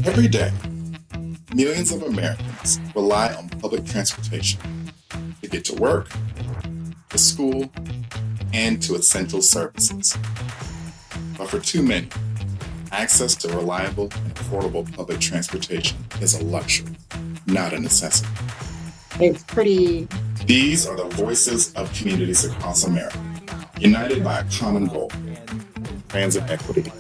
Every day, millions of Americans rely on public transportation to get to work, to school, and to essential services. But for too many, access to reliable and affordable public transportation is a luxury, not a necessity. It's pretty. These are the voices of communities across America, united by a common goal: transit equity.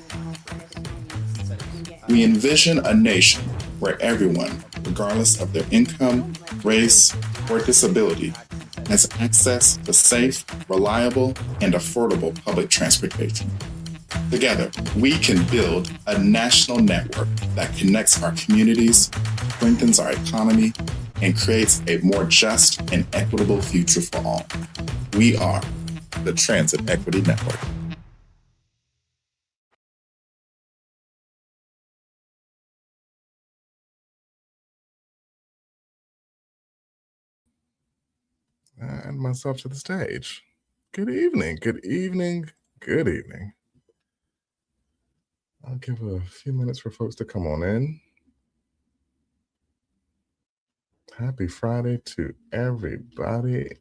We envision a nation where everyone, regardless of their income, race, or disability, has access to safe, reliable, and affordable public transportation. Together, we can build a national network that connects our communities, strengthens our economy, and creates a more just and equitable future for all. We are the Transit Equity Network. And myself to the stage. Good evening, good evening, good evening. I'll give a few minutes for folks to come on in. Happy Friday to everybody.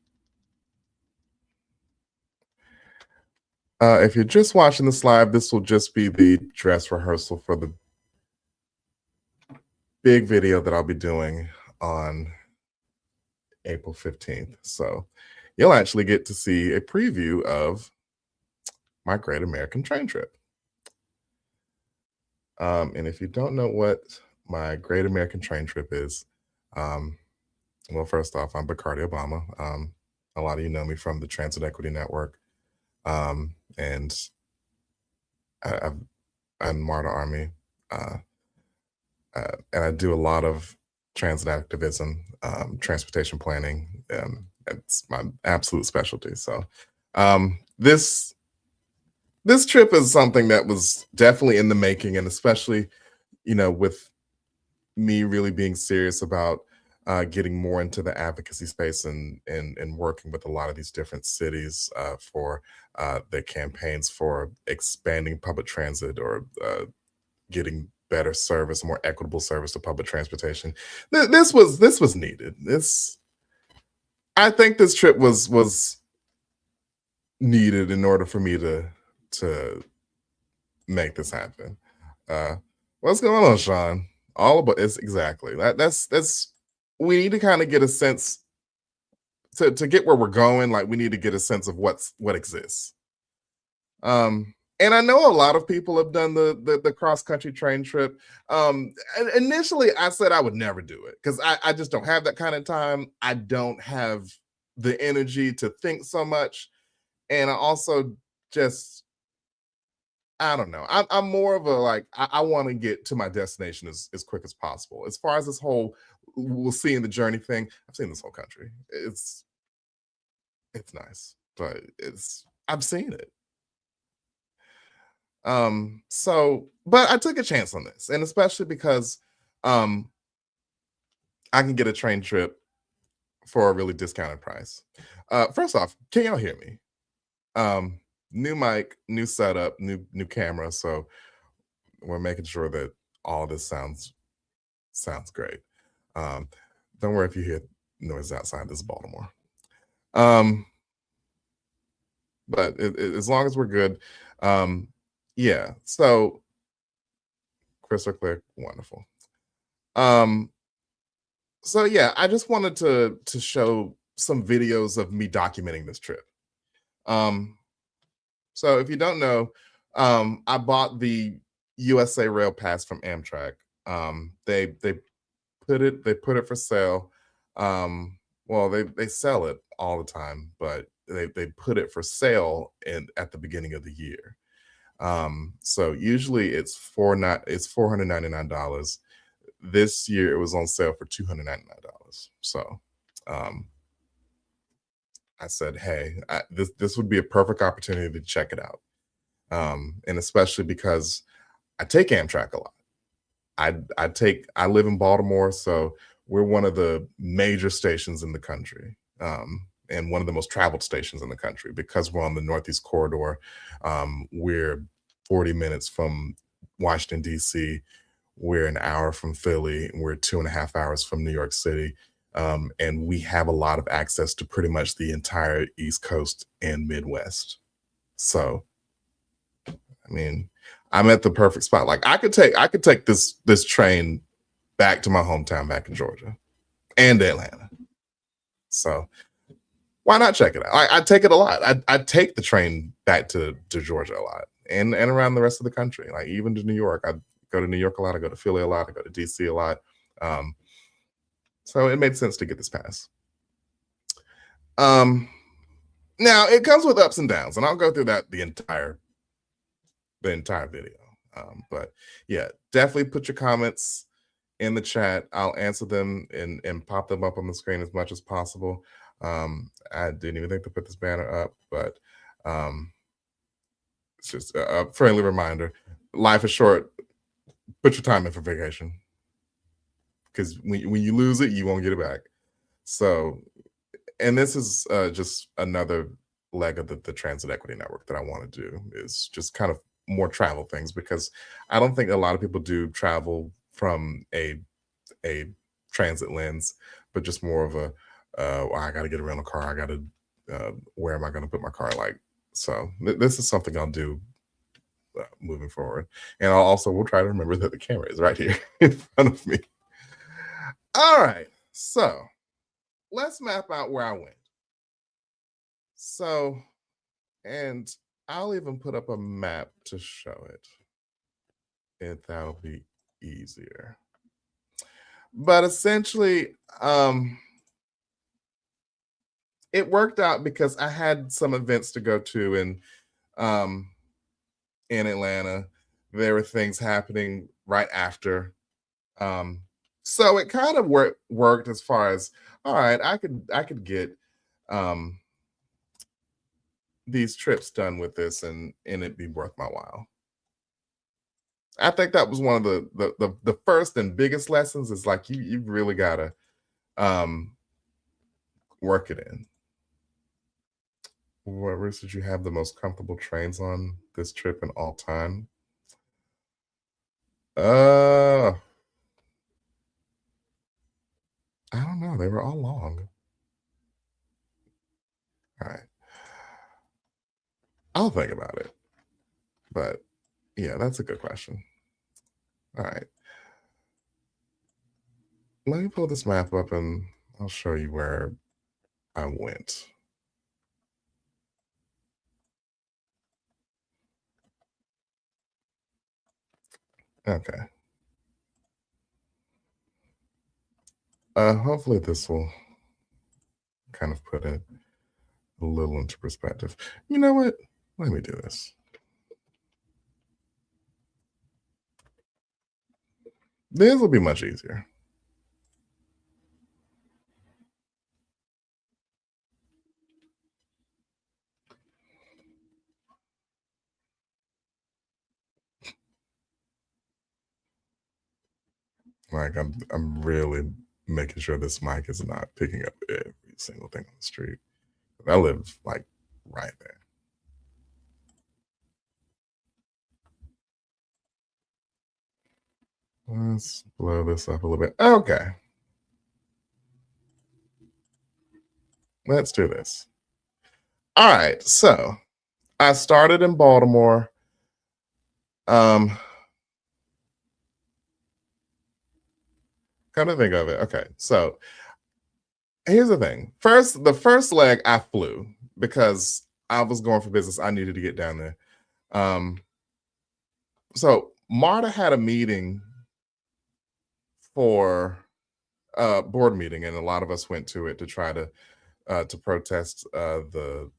If you're just watching this live, this will just be the dress rehearsal for the big video that I'll be doing on April 15th. So you'll actually get to see a preview of my Great American Train Trip. And if you don't know what my Great American Train Trip is, well, first off, I'm Bacardi Obama. A lot of you know me from the Transit Equity Network. And I'm MARTA Army. And I do a lot of transit activism, transportation planning. It's my absolute specialty. So this trip is something that was definitely in the making, and especially, with me really being serious about getting more into the advocacy space and working with a lot of these different cities for their campaigns for expanding public transit or getting better service, more equitable service to public transportation. This was needed. I think this trip was needed in order for me to make this happen. What's going on, Sean? All about it's exactly that's we need to kind of get a sense to get where we're going. Like, we need to get a sense of what exists. And I know a lot of people have done the cross-country train trip. Initially, I said I would never do it because I just don't have that kind of time. I don't have the energy to think so much. And I also just, I don't know. I'm more of a, I want to get to my destination as quick as possible. As far as this whole, we'll see in the journey thing, I've seen this whole country. It's nice, but I've seen it. But I took a chance on this, and especially because I can get a train trip for a really discounted price. First off, can y'all hear me? New mic, new setup, new camera, so we're making sure that all this sounds great. Don't worry if you hear noise outside. This is Baltimore. But as long as we're good, yeah, so crystal clear, wonderful. So yeah, I just wanted to show some videos of me documenting this trip. So if you don't know, I bought the USA Rail Pass from Amtrak. They put it for sale. Well, they sell it all the time, but they put it for sale at the beginning of the year. So usually it's $499. This year it was on sale for $299. So I said, hey, this would be a perfect opportunity to check it out. And especially because I take Amtrak a lot. I live in Baltimore, so we're one of the major stations in the country. and one of the most traveled stations in the country because we're on the Northeast Corridor. We're 40 minutes from Washington, D.C. We're an hour from Philly. And we're 2.5 hours from New York City. And we have a lot of access to pretty much the entire East Coast and Midwest. So, I mean, I'm at the perfect spot. Like I could take this train back to my hometown back in Georgia and Atlanta. So why not check it out? I take it a lot. I take the train back to Georgia a lot and around the rest of the country. Like even to New York. I go to New York a lot. I go to Philly a lot. I go to DC a lot. So it made sense to get this pass. Now it comes with ups and downs, and I'll go through that the entire video. But yeah, definitely put your comments in the chat. I'll answer them and pop them up on the screen as much as possible. I didn't even think to put this banner up, but it's just a friendly reminder. Life is short. Put your time in for vacation. Because when you lose it, you won't get it back. So, and this is just another leg of the Transit Equity Network that I want to do is just kind of more travel things, because I don't think a lot of people do travel from a transit lens, but just more of a, well, I got to get a rental car. I got to, where am I going to put my car? Like, so this is something I'll do moving forward. And we'll try to remember that the camera is right here in front of me. All right, so let's map out where I went. So, and I'll even put up a map to show it, if that'll be easier. But essentially, it worked out because I had some events to go to in Atlanta. There were things happening right after. So it kind of worked as far as, all right, I could get these trips done with this and it'd be worth my while. I think that was one of the first and biggest lessons is like you really gotta work it in. What routes did you have the most comfortable trains on this trip in all time? I don't know. They were all long. All right. I'll think about it. But yeah, that's a good question. All right. Let me pull this map up and I'll show you where I went. Okay. Hopefully this will kind of put it a little into perspective. You know what? Let me do this. This will be much easier. Like I'm really making sure this mic is not picking up every single thing on the street. I live like right there. Let's blow this up a little bit. Okay. Let's do this. All right. So I started in Baltimore. Come to think of it. Okay. So here's the thing. The first leg I flew because I was going for business. I needed to get down there. So Marta had a meeting for a board meeting, and a lot of us went to it to try to protest the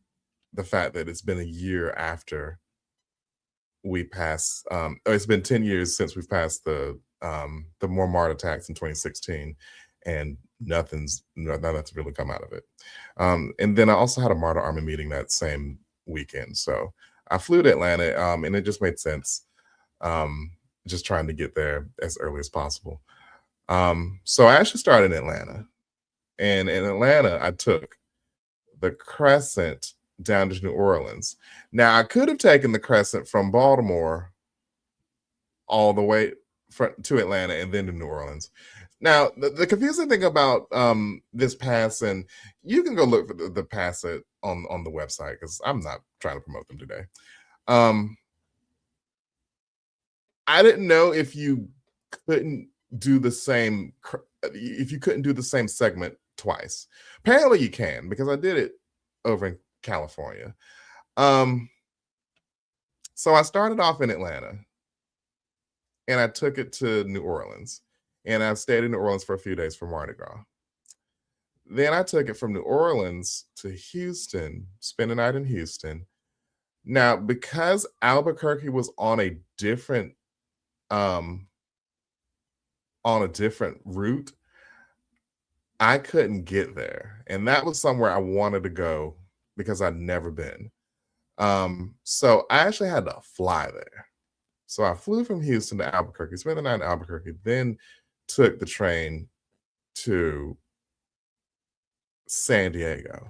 fact that it's been a year after we passed. It's been 10 years since we passed the More Marta tax in 2016, and nothing's really come out of it. And then I also had a Marta Army meeting that same weekend, so I flew to Atlanta, and it just made sense. Just trying to get there as early as possible. So I actually started in Atlanta, and in Atlanta I took the Crescent down to New Orleans. Now, I could have taken the Crescent from Baltimore all the way to Atlanta and then to New Orleans. Now, the confusing thing about this pass, and you can go look for the pass on the website because I'm not trying to promote them today. I didn't know if you couldn't do the same segment twice. Apparently you can, because I did it over in California. So I started off in Atlanta and I took it to New Orleans, and I stayed in New Orleans for a few days for Mardi Gras. Then I took it from New Orleans to Houston, spent a night in Houston. Now, because Albuquerque was on a different route, I couldn't get there. And that was somewhere I wanted to go because I'd never been. So I actually had to fly there. So I flew from Houston to Albuquerque, spent the night in Albuquerque, then took the train to San Diego.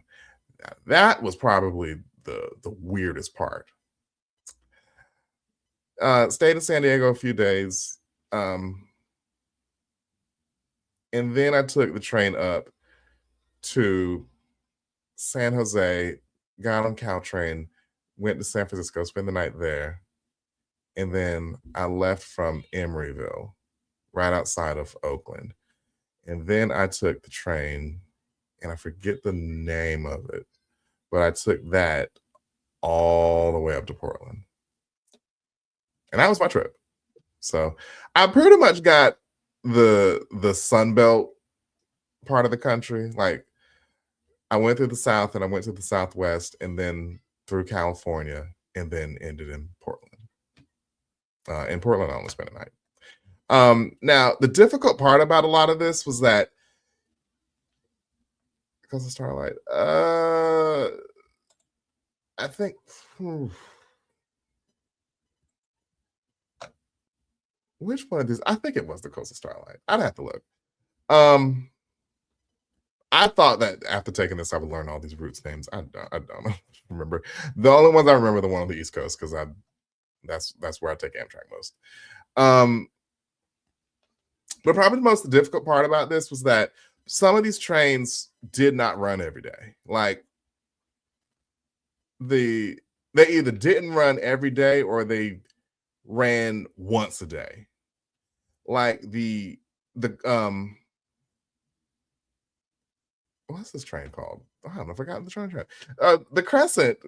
Now, that was probably the weirdest part. Stayed in San Diego a few days. And then I took the train up to San Jose, got on Caltrain, went to San Francisco, spent the night there. And then I left from Emeryville, right outside of Oakland. And then I took the train, and I forget the name of it, but I took that all the way up to Portland. And that was my trip. So I pretty much got the Sun Belt part of the country. Like, I went through the South and I went to the Southwest and then through California and then ended in Portland. In Portland, I only spent a night. Now, the difficult part about a lot of this was that because of Starlight, I think which one of these? I think it was the Coastal Starlight. I'd have to look. I thought that after taking this, I would learn all these routes names. I don't remember. The only ones I remember are the one on the East Coast because that's where I take Amtrak most. But probably the most difficult part about this was that some of these trains did not run every day. Like, they either didn't run every day or they ran once a day. Like the what's this train called? I don't know. I forgot the train. The Crescent,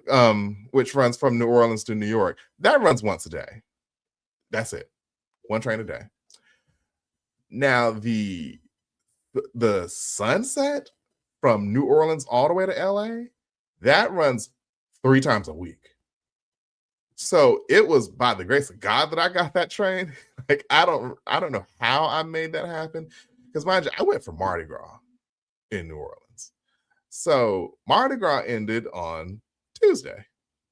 which runs from New Orleans to New York, that runs once a day. That's it. One train a day. Now the Sunset from New Orleans all the way to LA, that runs 3 times a week. So it was by the grace of God that I got that train. Like, I don't know how I made that happen. Because mind you, I went for Mardi Gras in New Orleans. So Mardi Gras ended on Tuesday.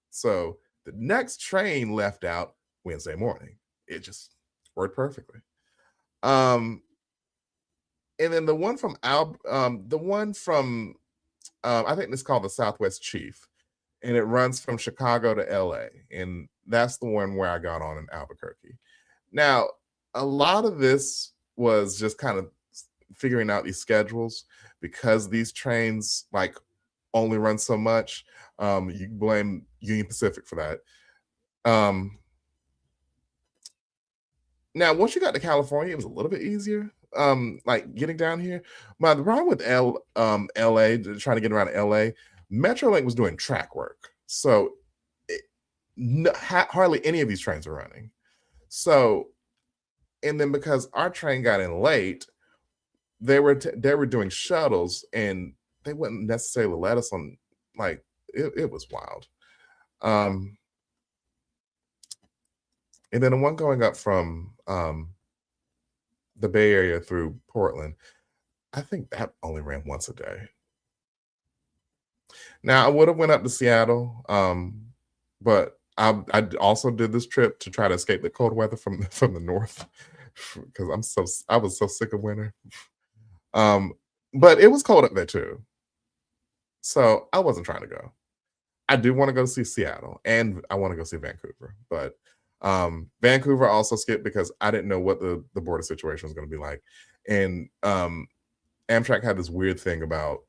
So the next train left out Wednesday morning. It just worked perfectly. And then the one from I think it's called the Southwest Chief, and it runs from Chicago to LA, and that's the one where I got on in Albuquerque. Now, a lot of this was just kind of figuring out these schedules because these trains like only run so much. You blame Union Pacific for that. Now, once you got to California, it was a little bit easier. Like getting down here. But the problem with LA, trying to get around LA, Metrolink was doing track work. So hardly any of these trains are running. So, and then because our train got in late, they were doing shuttles and they wouldn't necessarily let us on. Like, it was wild. And then the one going up from the Bay Area through Portland, I think that only ran once a day. Now, I would have went up to Seattle, but I also did this trip to try to escape the cold weather from the north because I was so sick of winter. But it was cold up there too. So I wasn't trying to go. I do want to go see Seattle and I want to go see Vancouver, but Vancouver also skipped because I didn't know what the border situation was going to be like. And Amtrak had this weird thing about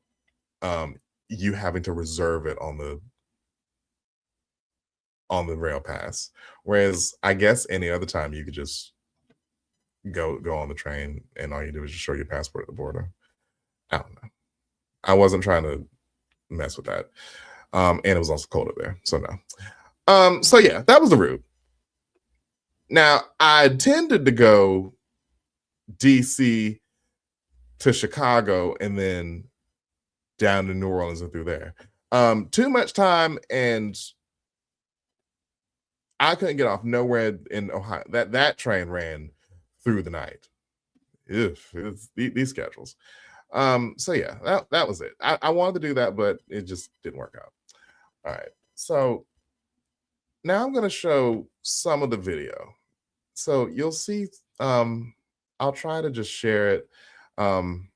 you having to reserve it on the rail pass, whereas I guess any other time you could just go on the train and all you do is just show your passport at the border. I don't know. I wasn't trying to mess with that. And it was also cold up there, so no. So yeah, that was the route. Now I tended to go DC to Chicago and then down to New Orleans and through there. Too much time, and I couldn't get off nowhere in Ohio. That train ran through the night. It's these schedules. So yeah, that was it. I wanted to do that, but it just didn't work out. All right. So now I'm going to show some of the video. So you'll see, I'll try to just share it on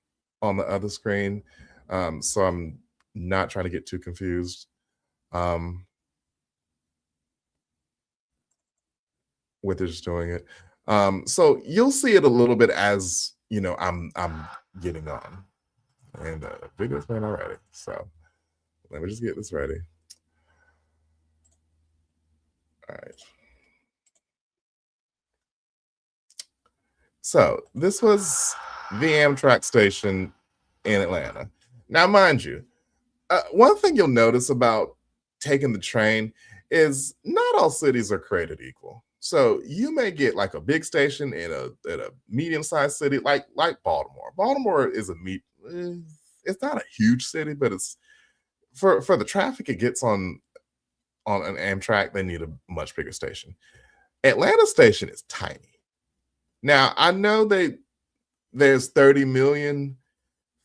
the other screen. So I'm not trying to get too confused. With just doing it. So you'll see it a little bit as I'm getting on. And video's playing already. So let me just get this ready. All right. So this was the Amtrak station in Atlanta. Now, mind you, one thing you'll notice about taking the train is not all cities are created equal. So you may get like a big station in a medium-sized city like Baltimore. Baltimore is it's not a huge city, but it's for the traffic it gets on an Amtrak, they need a much bigger station. Atlanta station is tiny. Now I know there's 30 million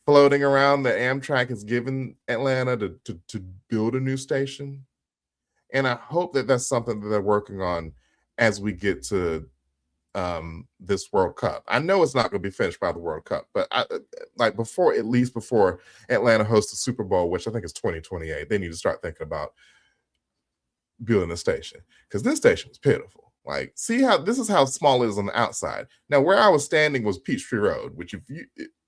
floating around that Amtrak has given Atlanta to build a new station, and I hope that that's something that they're working on as we get to this World Cup. I know it's not going to be finished by the World Cup, but before Atlanta hosts the Super Bowl, which I think is 2028, they need to start thinking about building a station, because this station is pitiful. Like, see how this is how small it is on the outside. Now, where I was standing was Peachtree Road,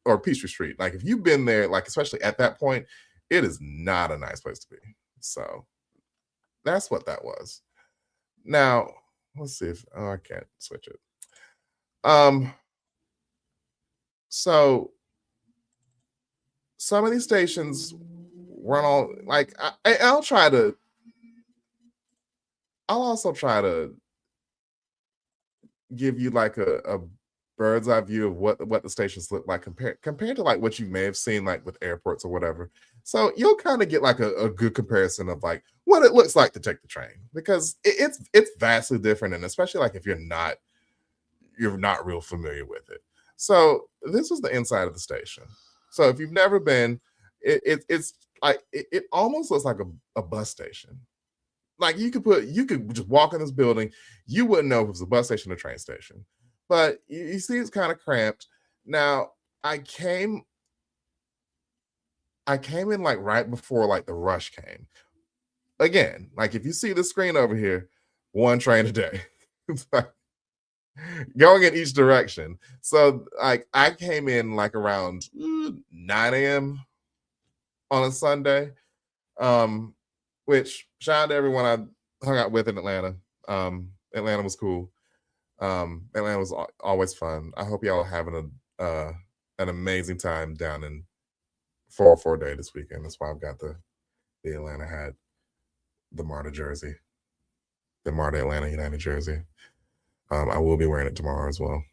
or Peachtree Street. Like, if you've been there, like especially at that point, it is not a nice place to be. So that's what that was. Now, let's see if I can't switch it. So some of these stations run all like I'll also try to give you like a bird's eye view of what the stations look like compared to like what you may have seen like with airports or whatever. So you'll kind of get like a good comparison of like what it looks like to take the train, because it's vastly different, and especially like if you're not real familiar with it. So this was the inside of the station. So if you've never been, it's like it almost looks like a bus station. Like you could just walk in this building, you wouldn't know if it was a bus station or train station. But you see it's kind of cramped. Now I came in like right before like the rush came. Again, like if you see the screen over here, one train a day. It's like going in each direction. So like I came in like around 9 a.m. on a Sunday. Which shout out to everyone I hung out with in Atlanta. Atlanta was cool. Atlanta was always fun. I hope y'all are having an amazing time down in 404 Day this weekend. That's why I've got the Atlanta hat, the MARTA jersey, the MARTA Atlanta United jersey. I will be wearing it tomorrow as well.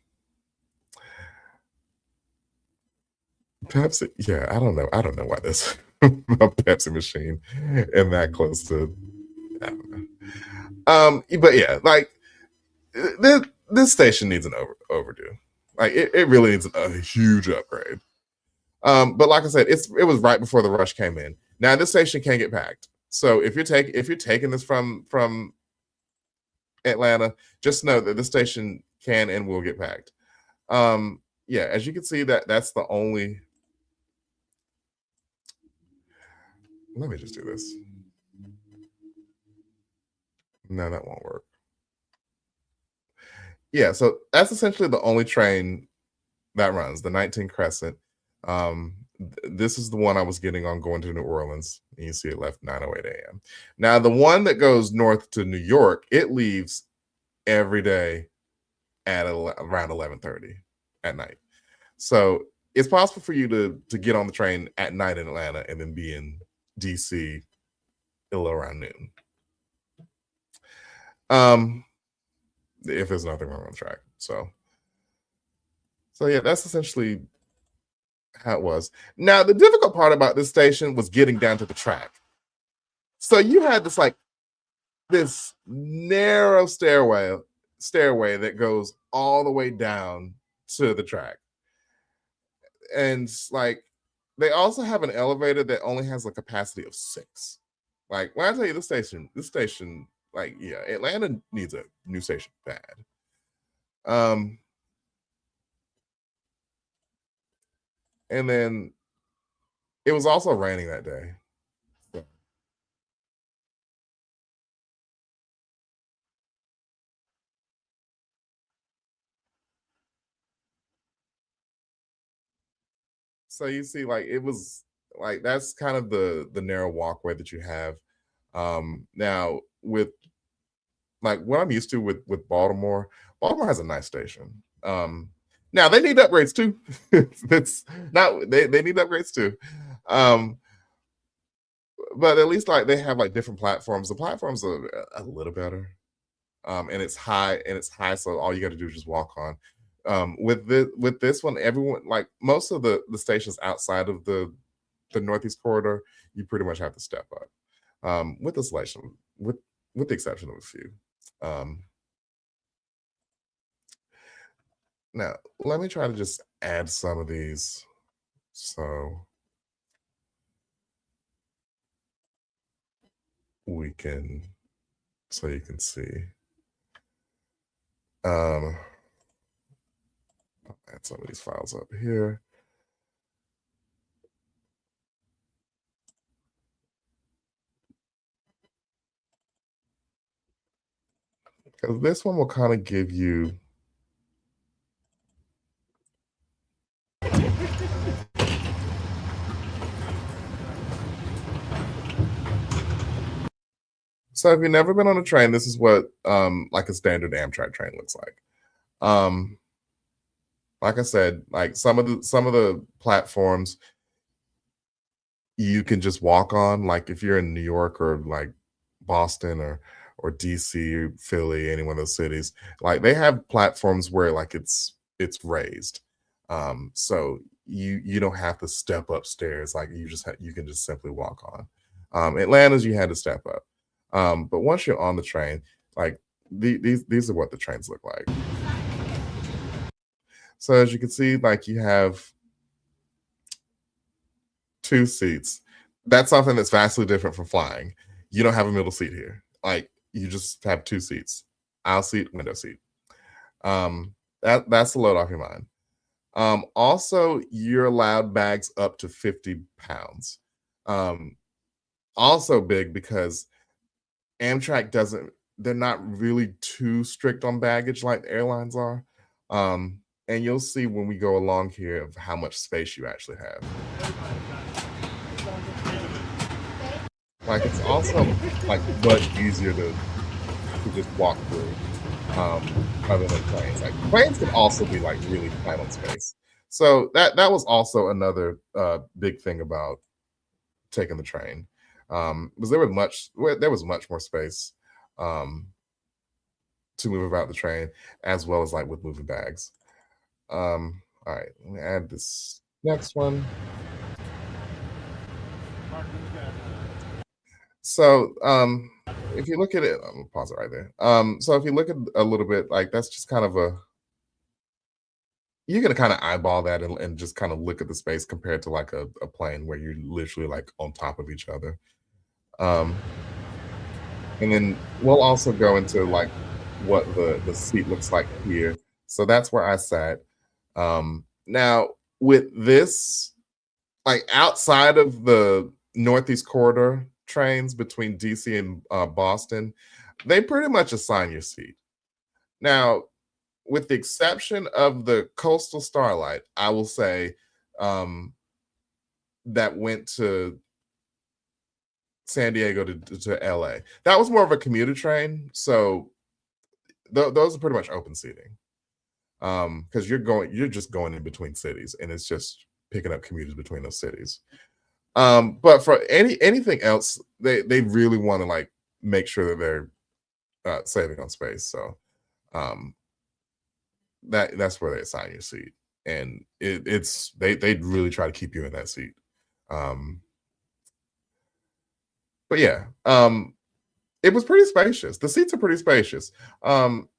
Pepsi, yeah, I don't know why this a Pepsi machine and that close to. I don't know. But yeah, like this station needs an overdue. Like it really needs a huge upgrade. But like I said, it was right before the rush came in. Now this station can get packed. So if you're taking this from Atlanta, just know that the station can and will get packed. Yeah, as you can see, that's the only Let me just do this. No, that won't work. Yeah, so that's essentially the only train that runs, the 19 Crescent. This is the one I was getting on going to New Orleans. And you see it left 9:08 a.m. Now, the one that goes north to New York, it leaves every day at around 11:30 at night. So it's possible for you to get on the train at night in Atlanta and then be in DC around noon. If there's nothing wrong on track. So yeah, that's essentially how it was. Now, the difficult part about this station was getting down to the track. So you had this narrow stairway that goes all the way down to the track. And like they also have an elevator that only has a capacity of 6. Like when I tell you this station, like, yeah, Atlanta needs a new station bad. And then it was also raining that day. So you see, like it was like that's kind of the narrow walkway that you have. Now with like what I'm used to with Baltimore has a nice station. Now they need upgrades too. It's not they need upgrades too. But at least like they have like different platforms. The platforms are a little better. And it's high, so all you got to do is just walk on. With this one, everyone like most of the stations outside of the Northeast corridor, you pretty much have to step up. With the selection, with the exception of a few. Now, let me try to just add some of these. So you can see. I'll add some of these files up here. Because this one will kind of give you So if you've never been on a train, this is what like a standard Amtrak train looks like. Like I said, like some of the platforms you can just walk on. Like if you're in New York or like Boston or DC or Philly, any one of those cities, like they have platforms where like it's raised. So you don't have to step upstairs. Like you can just simply walk on. Atlanta's you had to step up. But once you're on the train, like these are what the trains look like. So as you can see, like you have 2 seats. That's something that's vastly different from flying. You don't have a middle seat here. Like you just have 2 seats, aisle seat, window seat. That's the load off your mind. Also, you're allowed bags up to 50 pounds. Also big because Amtrak they're not really too strict on baggage like the airlines are. And you'll see when we go along here of how much space you actually have. Like it's also like much easier to just walk through other than planes. Like planes can also be like really tight on space. So that was also another big thing about taking the train. Because there was much more space to move about the train, as well as like with moving bags. All right, let me add this next one. So if you look at it, I'm gonna pause it right there. So if you look at a little bit, like that's just kind of you're gonna kind of eyeball that and just kind of look at the space compared to like a plane where you're literally like on top of each other. And then we'll also go into like what the seat looks like here. So that's where I sat. Now with this, like outside of the Northeast Corridor trains between DC and Boston, they pretty much assign your seat. Now, with the exception of the Coastal Starlight, I will say that went to San Diego to LA. That was more of a commuter train, so those are pretty much open seating. Because you're just going in between cities, and it's just picking up commuters between those cities. But for anything else, they really want to like make sure that they're saving on space. So that's where they assign your seat, and it's they really try to keep you in that seat. But yeah, it was pretty spacious. The seats are pretty spacious.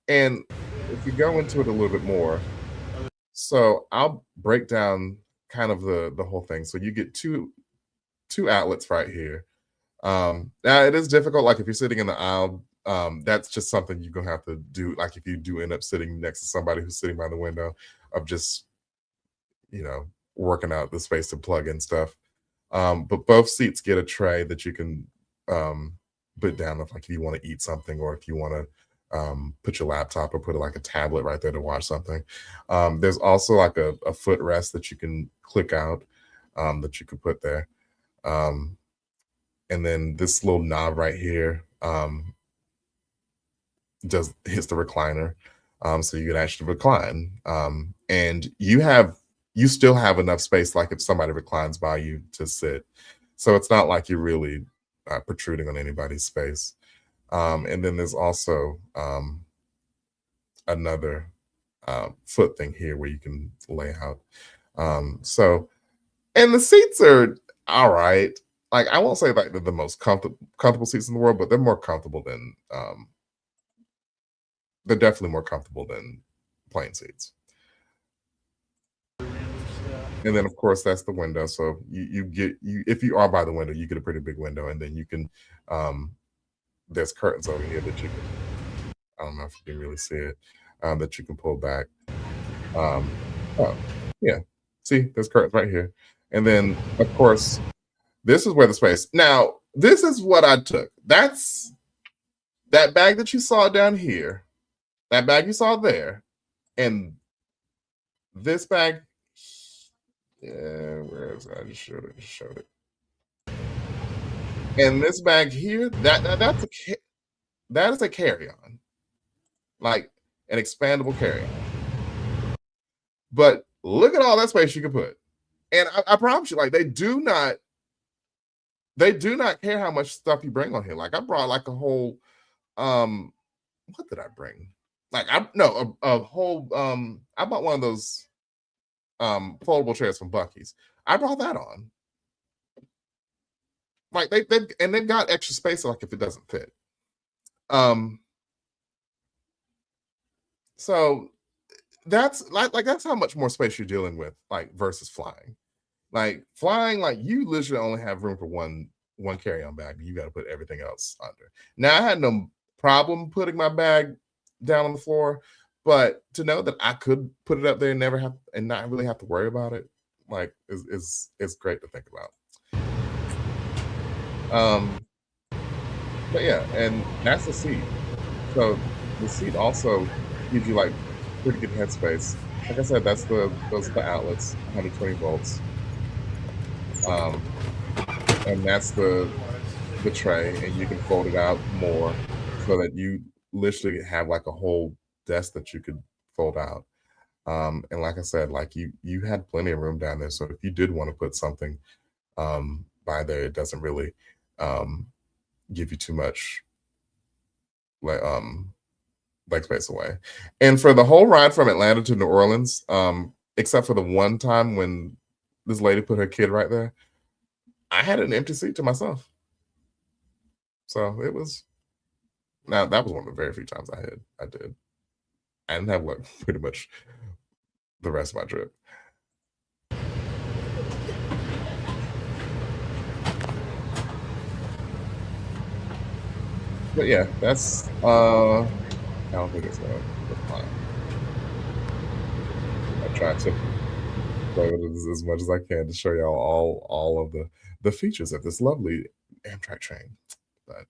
And if you go into it a little bit more, so I'll break down kind of the whole thing. So you get two outlets right here. Now it is difficult, like if you're sitting in the aisle, that's just something you're gonna have to do. Like if you do end up sitting next to somebody who's sitting by the window, of just working out the space to plug in stuff. But both seats get a tray that you can put down if you want to eat something, or if you want to put your laptop or put like a tablet right there to watch something. There's also like a footrest that you can click out, that you could put there. And then this little knob right here hits the recliner, so you can actually recline. And you still have enough space, like if somebody reclines by you, to sit. So it's not like you're really protruding on anybody's space. And then there's also another foot thing here where you can lay out. And the seats are all right. Like I won't say like they're the most comfortable seats in the world, but they're more comfortable than they're definitely more comfortable than plane seats. And then of course that's the window. So you if you are by the window, you get a pretty big window, and then you can there's curtains over here that you can, I don't know if you can really see it, that you can pull back. Oh, yeah. See, there's curtains right here. And then of course, this is where the space. Now, this is what I took. That's that bag that you saw down here, that bag you saw there, and this bag. Yeah, where is it? I just showed it. And this bag here, that is a carry-on, like an expandable carry-on. But look at all that space you can put. And I promise you, like they do not care how much stuff you bring on here. Like I brought like a whole what did I bring? Like a whole I bought one of those foldable chairs from Buc-ee's. I brought that on. Like they've got extra space, like if it doesn't fit. So that's like that's how much more space you're dealing with, like versus flying. Like flying, like you literally only have room for one carry-on bag. You got to put everything else under. Now I had no problem putting my bag down on the floor, but to know that I could put it up there and not really have to worry about it, like is great to think about. But yeah, and that's the seat. So the seat also gives you like pretty good headspace. Like I said, those are the outlets, 120 volts. And that's the tray, and you can fold it out more so that you literally have like a whole desk that you could fold out. And like I said, like you had plenty of room down there. So if you did want to put something by there, it doesn't really give you too much leg space away. And for the whole ride from Atlanta to New Orleans, except for the one time when this lady put her kid right there, I had an empty seat to myself. So it was, now that was one of the very few times I did. I didn't have like pretty much the rest of my trip. But yeah, that's I don't think it's fine. I tried to of it as much as I can to show y'all all of the features of this lovely Amtrak train. But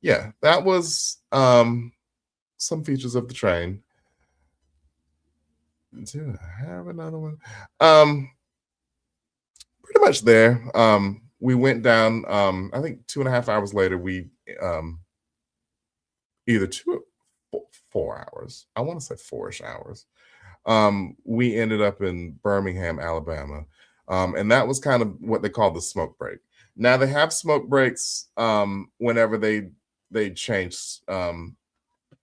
yeah, that was some features of the train. Do I have another one? Pretty much there. We went down. I think 2.5 hours later, we either 4 hours. I want to say 4ish hours. We ended up in Birmingham, Alabama, and that was kind of what they call the smoke break. Now they have smoke breaks whenever they change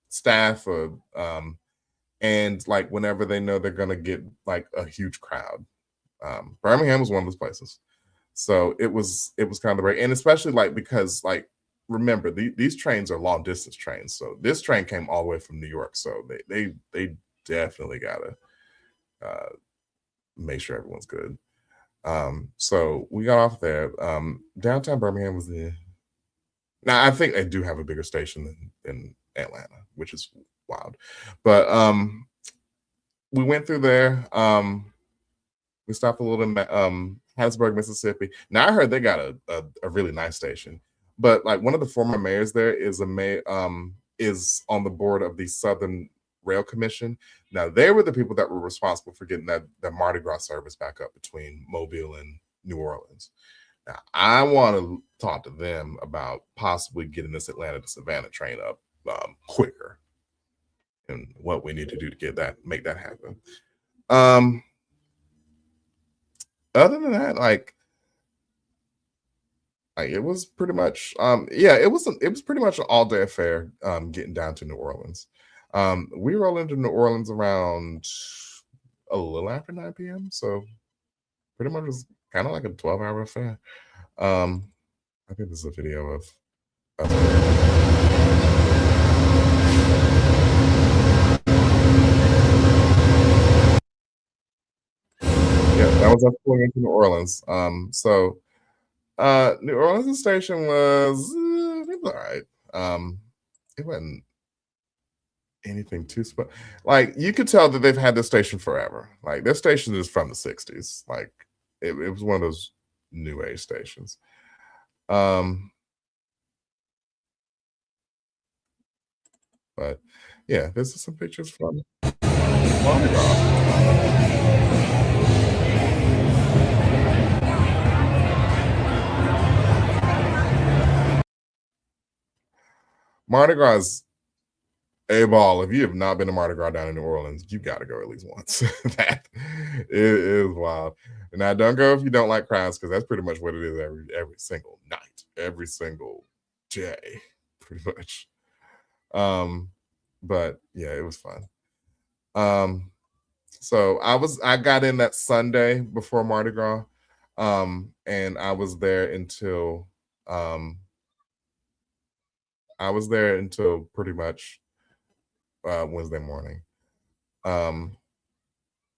staff or and like whenever they know they're gonna get like a huge crowd. Birmingham was one of those places. So it was kind of the break, and especially like because like remember these trains are long distance trains. So this train came all the way from New York. So they definitely gotta make sure everyone's good. So we got off there. Downtown Birmingham was the now I think they do have a bigger station than Atlanta, which is wild. But we went through there. We stopped a little in Hattiesburg, Mississippi. Now I heard they got a really nice station, but like one of the former mayors there is is on the board of the Southern Rail Commission. Now they were the people that were responsible for getting that Mardi Gras service back up between Mobile and New Orleans. Now I want to talk to them about possibly getting this Atlanta to Savannah train up quicker and what we need to do to make that happen. Other than that, like it was pretty much yeah, it was pretty much an all day affair getting down to New Orleans. We rolled into New Orleans around a little after 9 p.m. So pretty much was kind of like a 12-hour affair. I think this is a video of yeah, that was us pulling into New Orleans. So New Orleans station it was all right. It wasn't anything too like you could tell that they've had this station forever. Like this station is from the 60s. Like it was one of those new age stations. But yeah, this is some pictures from Mardi Gras. Mardi Gras is a ball. If you have not been to Mardi Gras down in New Orleans, you got to go at least once. That it is wild. Now, don't go if you don't like crowds, because that's pretty much what it is every single night, every single day, pretty much. But yeah, it was fun. So I got in that Sunday before Mardi Gras, and I was there until pretty much Wednesday morning. Um,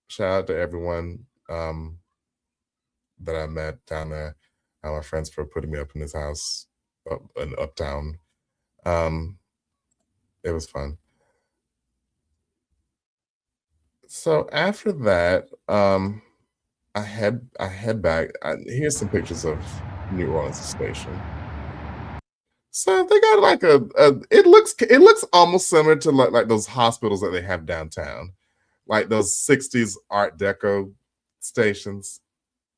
Shout out to everyone that I met down there. My friends for putting me up in his house in Uptown. It was fun. So after that, I head back. Here's some pictures of New Orleans station. So they got like it looks almost similar to like those hospitals that they have downtown, like those 60s Art Deco stations.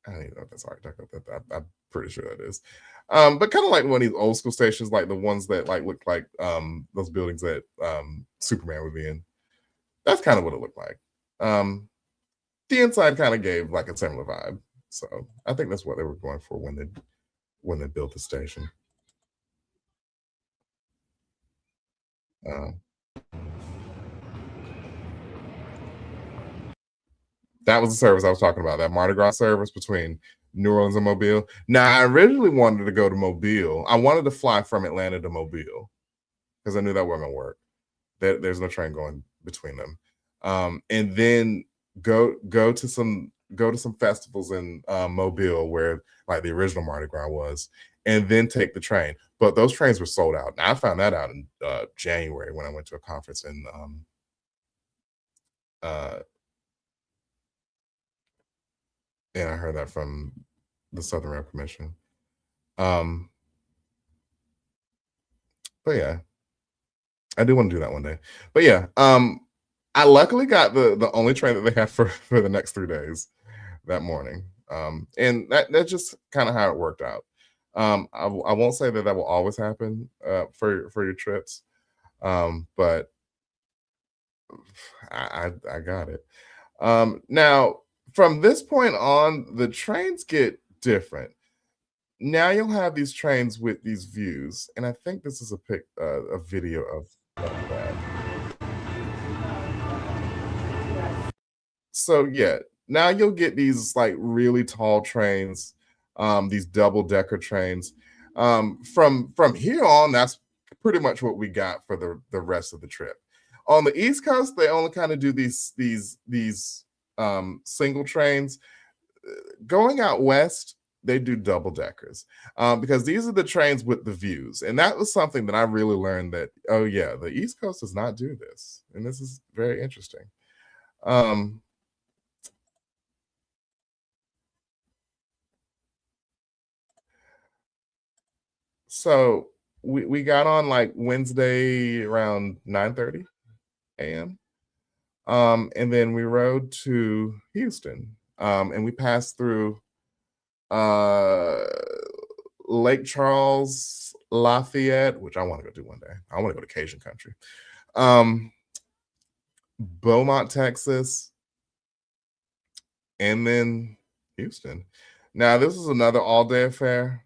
I don't even know if that's Art Deco. I'm pretty sure that is. But kind of like one of these old school stations, like the ones that like look like those buildings that Superman would be in. That's kind of what it looked like. The inside kind of gave like a similar vibe. So I think that's what they were going for when they built the station. Uh, that was the service I was talking about, that Mardi Gras service between New Orleans and Mobile. Now, I originally wanted to go to Mobile. I wanted to fly from Atlanta to Mobile because I knew that wasn't going to work. There's no train going between them. And then go to some festivals in Mobile where like the original Mardi Gras was, and then take the train. But those trains were sold out. Now, I found that out in January when I went to a conference in uh, And I heard that from the Southern Rail Commission. Um, but yeah, I do want to do that one day. But yeah, I luckily got the only train that they have for the next 3 days that morning. And that's just kind of how it worked out. I won't say that will always happen for your trips, but I got it. Now from this point on, the trains get different. Now you'll have these trains with these views, and I think this is a video of that. So yeah, now you'll get these like really tall trains, these double decker trains. From here on, that's pretty much what we got for the rest of the trip. On the East Coast, they only kind of do these single trains. Going out west, they do double deckers because these are the trains with the views, and that was something that I really learned that oh yeah, the East Coast does not do this, and this is very interesting. Um, So we got on like Wednesday around 9:30 a.m. And then we rode to Houston. And we passed through uh Lake Charles, Lafayette, which I want to go do one day. I want to go to Cajun country. Um, Beaumont, Texas, and then Houston. Now this is another all-day affair.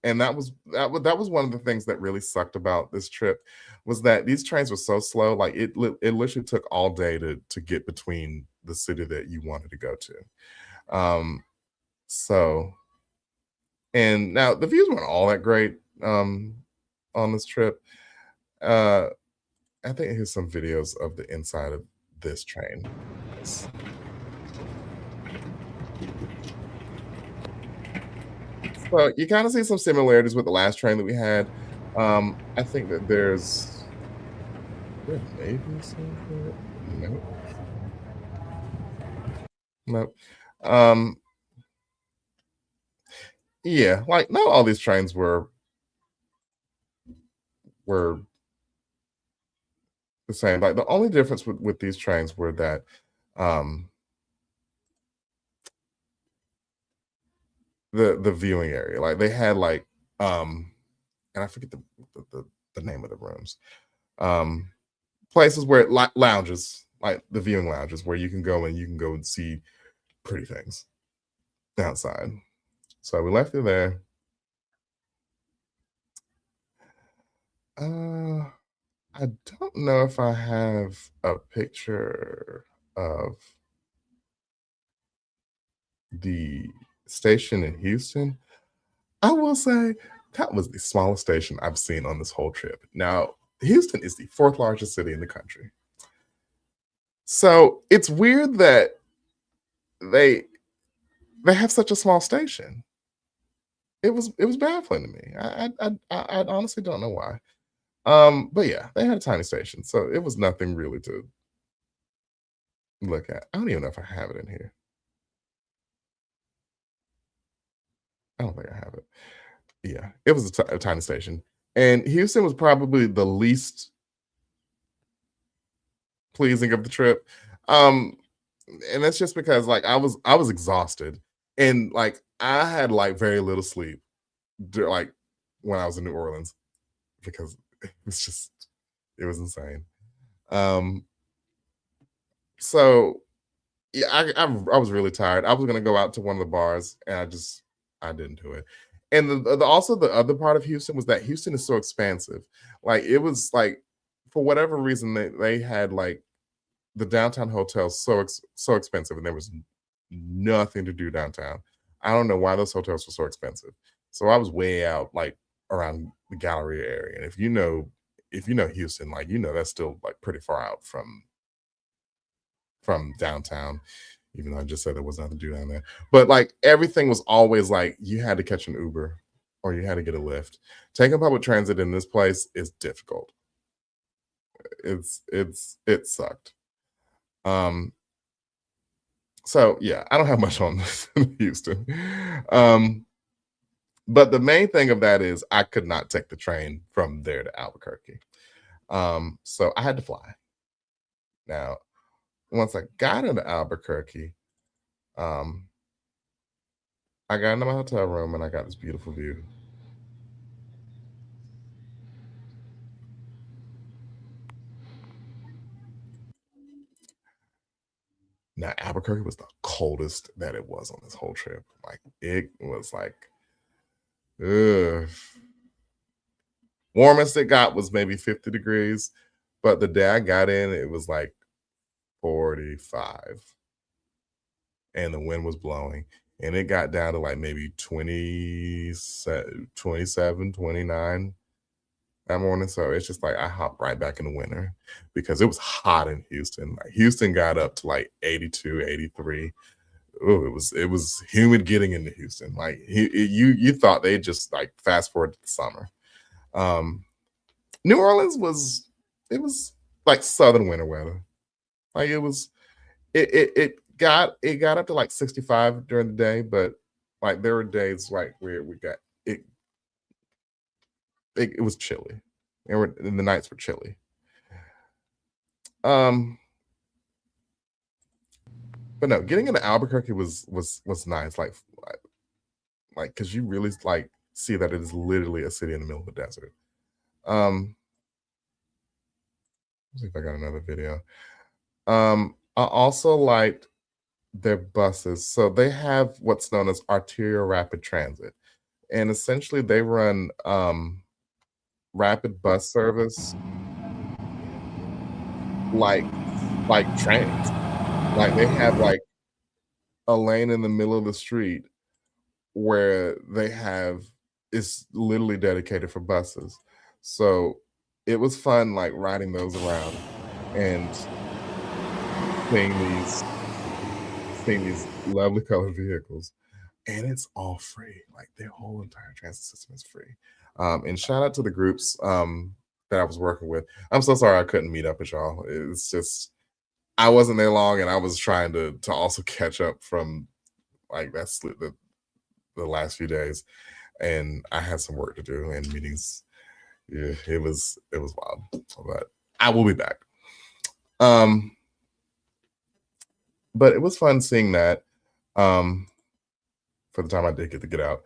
And that was one of the things that really sucked about this trip was that these trains were so slow. Like it literally took all day to get between the city that you wanted to go to. Um, so and now the views weren't all that great on this trip. Uh, I think here's some videos of the inside of this train. So you kind of see some similarities with the last train that we had. I think that there may be some. Nope. Nope. Um, yeah, like not all these trains were the same. Like the only difference with these trains were that um the viewing area. Like they had like and I forget the name of the rooms. Um places where lounges, like the viewing lounges where you can go and see pretty things outside. So we left it there. Uh I don't know if I have a picture of the station in Houston. I will say that was the smallest station I've seen on this whole trip. Now, Houston is the fourth largest city in the country. So it's weird that they they have such a small station. It was baffling to me. I honestly don't know why. But yeah, they had a tiny station, so it was nothing really to look at. I don't even know if I have it in here. I don't think I have it. Yeah, it was a tiny station, and Houston was probably the least pleasing of the trip. Um, and that's just because like I was exhausted, and like I had like very little sleep, like when I was in New Orleans because it was just it was insane. Um, so yeah, I was really tired. I was gonna go out to one of the bars, and I didn't do it. And also the other part of Houston was that Houston is so expansive. Like it was like for whatever reason they had like the downtown hotels so expensive, and there was nothing to do downtown. I don't know why those hotels were so expensive. So I was way out like around the Galleria area, and if you know Houston, like you know that's still like pretty far out from downtown, even though I just said there was nothing to do down there. But like everything was always like you had to catch an Uber or you had to get a lift. Taking public transit in this place is difficult. It sucked. Um So yeah, I don't have much on Houston. But the main thing of that is I could not take the train from there to Albuquerque. So I had to fly. Now, once I got into Albuquerque, um, I got into my hotel room and I got this beautiful view. Now, Albuquerque was the coldest that it was on this whole trip. Like it was like, ugh. Warmest it got was maybe 50 degrees, but the day I got in, it was like 45, and the wind was blowing, and it got down to like maybe 27, 29 that morning. So it's just like I hopped right back in the winter because it was hot in Houston. Like Houston got up to like 82, 83. Oh, it was humid getting into Houston. Like you thought they just like fast forward to the summer. Um, New Orleans was like southern winter weather. Like it got up to like 65 during the day, but like there were days like where we got it it was chilly. And the nights were chilly. Um but no, getting into Albuquerque was nice. Like because you really like see that it is literally a city in the middle of the desert. Um let's see if I got another video. I also liked their buses. So they have what's known as arterial rapid transit. And essentially they run rapid bus service like like trains. Like they have like a lane in the middle of the street where they have it's literally dedicated for buses. So it was fun like riding those around and seeing these seeing these lovely colored vehicles. And it's all free. Like their whole entire transit system is free. And shout out to the groups that I was working with. I'm so sorry I couldn't meet up with y'all. It's just I wasn't there long, and I was trying to also catch up from like the last few days, and I had some work to do and meetings. Yeah, it was wild, but I will be back. Um, but it was fun seeing that. For the time I did get to get out.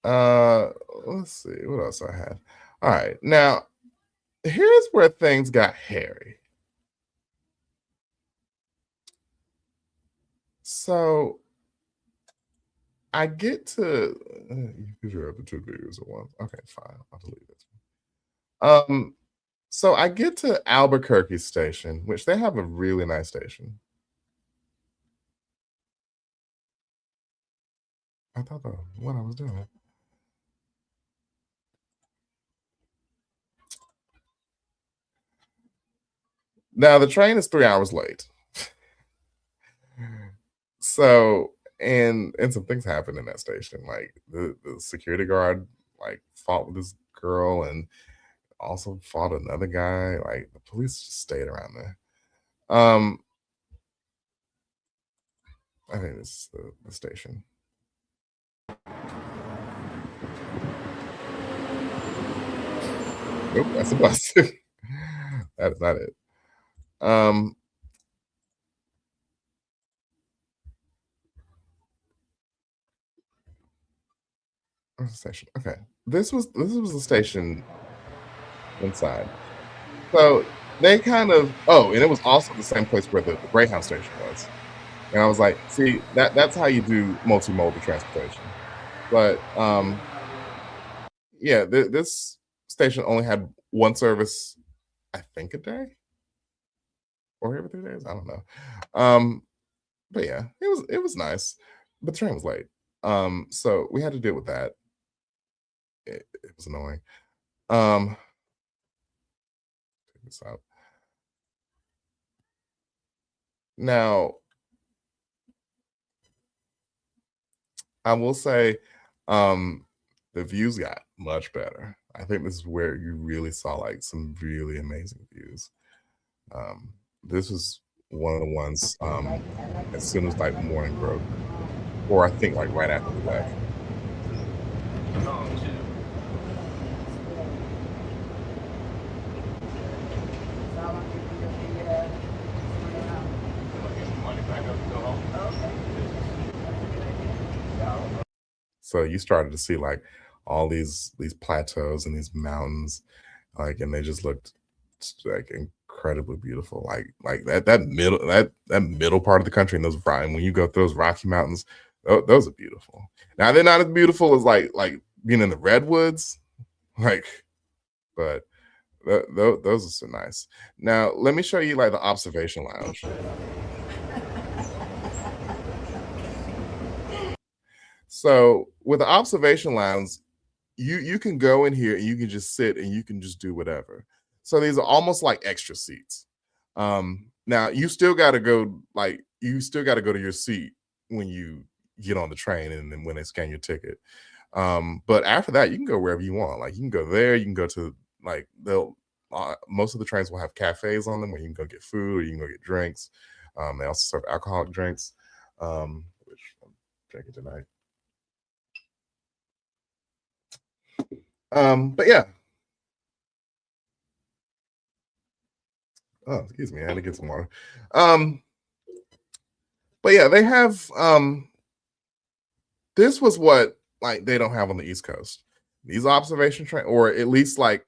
Uh, let's see what else I had. All right, now here's where things got hairy. So I get to you have the two videos at once. Okay, fine. I'll delete this. Um, so I get to Albuquerque station, which they have a really nice station. I thought what I was doing. Now the train is 3 hours late. So and some things happened in that station. Like the security guard like fought with this girl and also fought another guy. Like the police just stayed around there. Um, I think it's the station. Nope, that's a bus. That is not it. Um, where's the station? Okay, this was the station inside. So they kind of and it was also the same place where the Greyhound station was. And I was like, see, that's how you do multimodal transportation. But yeah, this station only had one service, I think, a day or every 3 days. I don't know. Um, but yeah, it was nice. But the train was late. So we had to deal with that. It was annoying. Check this out. Now, I will say, um, the views got much better. I think this is where you really saw like some really amazing views. This was one of the ones as soon as like morning broke, or I think like right after we left. So you started to see like all these plateaus and these mountains, like, and they just looked like incredibly beautiful. Like that middle part of the country and those when you go through those Rocky Mountains, those are beautiful. Now they're not as beautiful as like being in the redwoods, like, but those are so nice. Now let me show you like the observation lounge. So with the observation lounge, you can go in here and you can just sit and you can just do whatever. So these are almost like extra seats. Now you still got to go to your seat when you get on the train and then when they scan your ticket. But after that, you can go wherever you want. Like you can go there, you can go to like most of the trains will have cafes on them where you can go get food or you can go get drinks. They also serve alcoholic drinks, which I'm drinking tonight. But yeah. Oh, excuse me, I had to get some water. But yeah, they have this was what like they don't have on the East Coast. These observation train, or at least like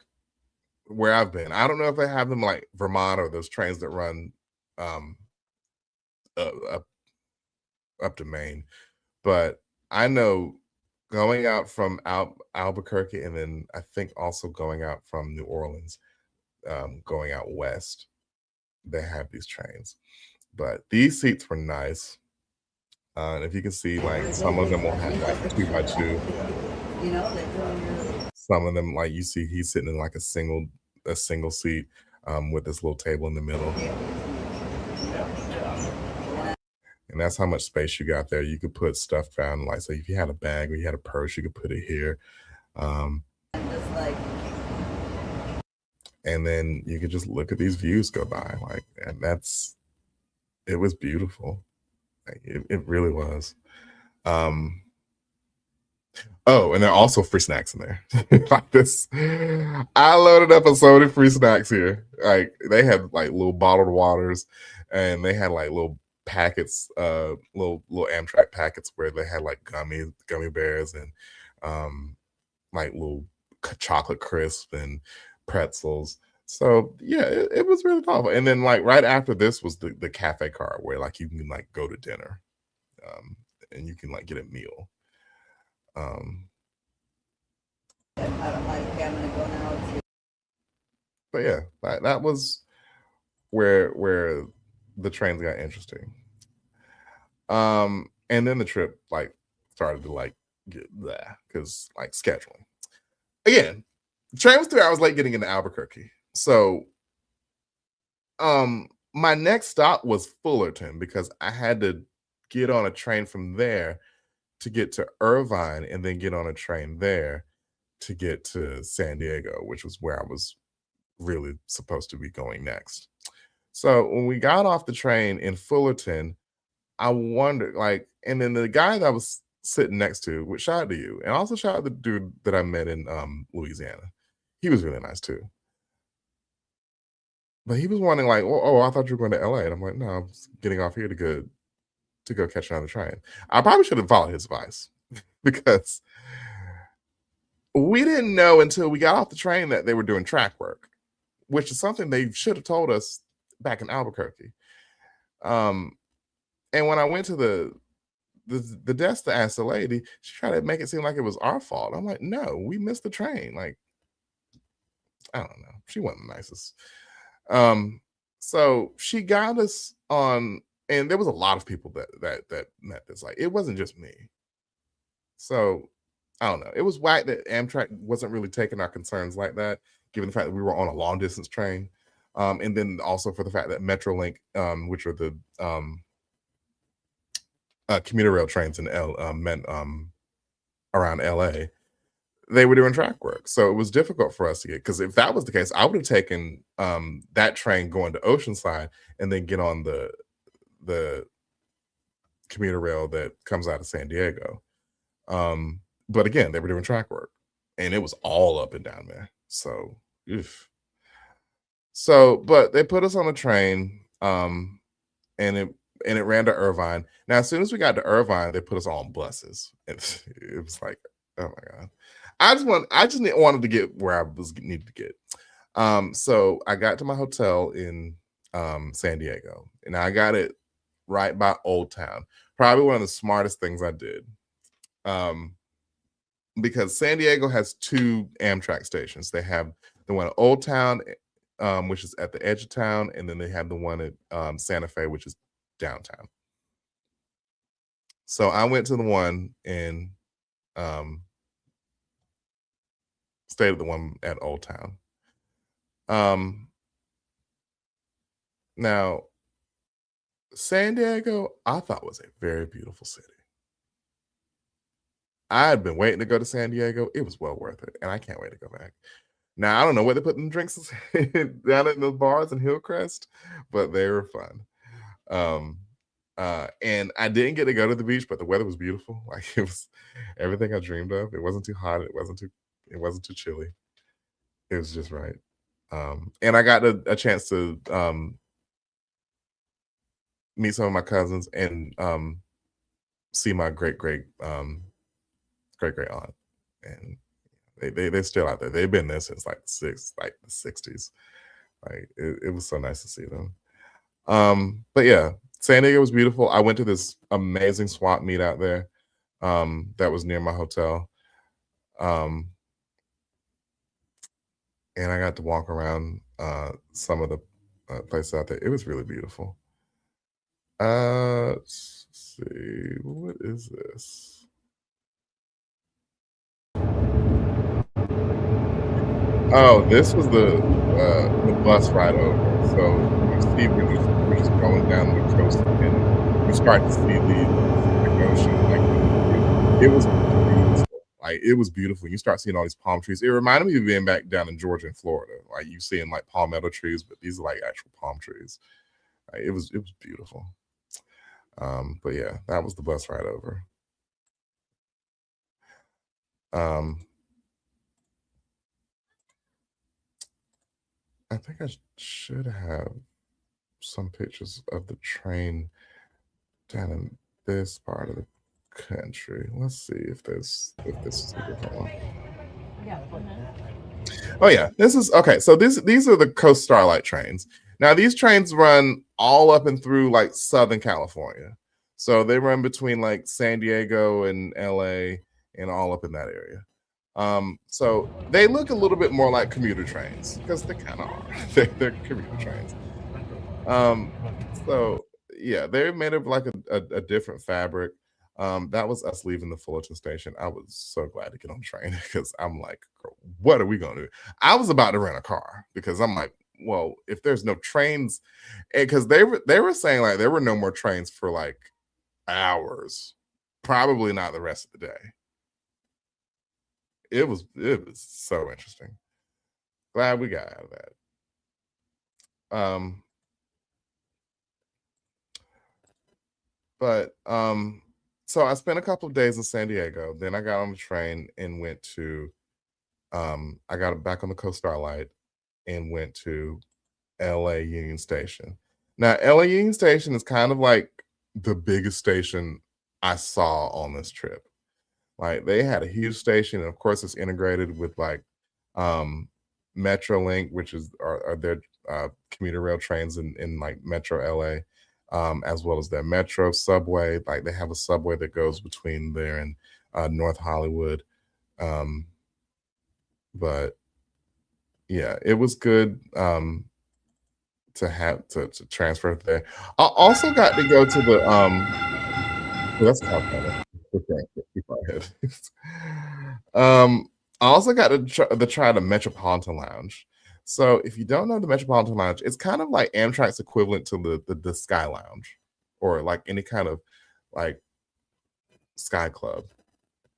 where I've been. I don't know if they have them like Vermont or those trains that run up to Maine, but I know going out from Albuquerque and then I think also going out from New Orleans, going out west, they have these trains. But these seats were nice. And if you can see, like some of them will have like 2x2. Some of them, like you see, he's sitting in like a single seat with this little table in the middle. And that's how much space you got there. You could put stuff down, like so if you had a bag or you had a purse, you could put it here. And then you could just look at these views go by, like, and it was beautiful. Like, it really was. Oh, and there are also free snacks in there. Like this, I loaded up on so many free snacks here. Like they had like little bottled waters, and they had like little packets, little Amtrak packets where they had like gummy bears and like little chocolate crisp and pretzels. So yeah, it was really thoughtful. And then like right after this was the cafe car where like you can like go to dinner, and you can like get a meal. But yeah, that was where the trains got interesting. And then the trip like started to like get there because like scheduling. Again, the train was 3 hours late getting into Albuquerque. So my next stop was Fullerton because I had to get on a train from there to get to Irvine and then get on a train there to get to San Diego, which was where I was really supposed to be going next. So when we got off the train in Fullerton, I wondered, like, and then the guy that I was sitting next to, which shout out to you, and also shout out the dude that I met in Louisiana. He was really nice too. But he was wondering, like, oh, I thought you were going to LA. And I'm like, no, I'm getting off here to go catch another train. I probably should have followed his advice because we didn't know until we got off the train that they were doing track work, which is something they should have told us back in Albuquerque. And when I went to the desk to ask the lady, she tried to make it seem like it was our fault. I'm like, no, we missed the train. Like, I don't know. She wasn't the nicest. So she got us on, and there was a lot of people that met this. Like, it wasn't just me. So I don't know. It was whack that Amtrak wasn't really taking our concerns like that, given the fact that we were on a long distance train. And then also for the fact that Metrolink, which are the commuter rail trains in around LA, they were doing track work, so it was difficult for us to get. Because if that was the case, I would have taken that train going to Oceanside and then get on the commuter rail that comes out of San Diego. But again, they were doing track work, and it was all up and down there. So, oof. So, but they put us on a train, and it ran to Irvine. Now, as soon as we got to Irvine, they put us all on buses. It was like, oh my god, I just wanted to get where I was needed to get. So I got to my hotel in San Diego, and I got it right by Old Town. Probably one of the smartest things I did. Because San Diego has 2 Amtrak stations. They have the one at Old Town, which is at the edge of town, and then they have the one at Santa Fe, which is downtown. So I went to the one and stayed at the one at Old Town. Now, San Diego, I thought was a very beautiful city. I had been waiting to go to San Diego. It was well worth it, and I can't wait to go back. Now, I don't know what they put in the drinks down in the bars in Hillcrest, but they were fun. And I didn't get to go to the beach, but the weather was beautiful. Like, it was everything I dreamed of. It wasn't too hot. It wasn't too chilly. It was just right. And I got a chance to meet some of my cousins and see my great aunt, and they're still out there. They've been there since like the 60s. Like, it was so nice to see them. But yeah, San Diego was beautiful. I went to this amazing swap meet out there that was near my hotel. And I got to walk around some of the places out there. It was really beautiful. Let's see, what is this? Oh, this was the bus ride over. So you see, we're just going down the coast, and you start to see the ocean. Like, it was beautiful. Like, it was beautiful. You start seeing all these palm trees. It reminded me of being back down in Georgia and Florida. Like, you seeing like palmetto trees, but these are like actual palm trees. Like, it was beautiful. But yeah, that was the bus ride over. I think I should have some pictures of the train down in this part of the country. Let's see if this is a different one. Oh yeah, this is okay. So these are the Coast Starlight trains. Now these trains run all up and through like Southern California. So they run between like San Diego and LA and all up in that area. So they look a little bit more like commuter trains because they kind of are. They're commuter trains. So yeah, they're made of like a different fabric. That was us leaving the Fullerton station. I was so glad to get on the train because I'm like, what are we gonna do? I was about to rent a car because I'm like, well, if there's no trains, because they were saying like there were no more trains for like hours, probably not the rest of the day. It was so interesting. Glad we got out of that. But so I spent a couple of days in San Diego. Then I got on the train and went to I got back on the Coast Starlight and went to LA Union Station. Now LA Union Station is kind of like the biggest station I saw on this trip. Like, they had a huge station, and of course it's integrated with like Metrolink, which are their commuter rail trains in like Metro LA, as well as their Metro subway. Like, they have a subway that goes between there and North Hollywood. But yeah, it was good to have to transfer there. I also got to go to the let's talk about it. I also got to try the Metropolitan Lounge. So if you don't know the Metropolitan Lounge, it's kind of like Amtrak's equivalent to the Sky Lounge, or like any kind of like Sky Club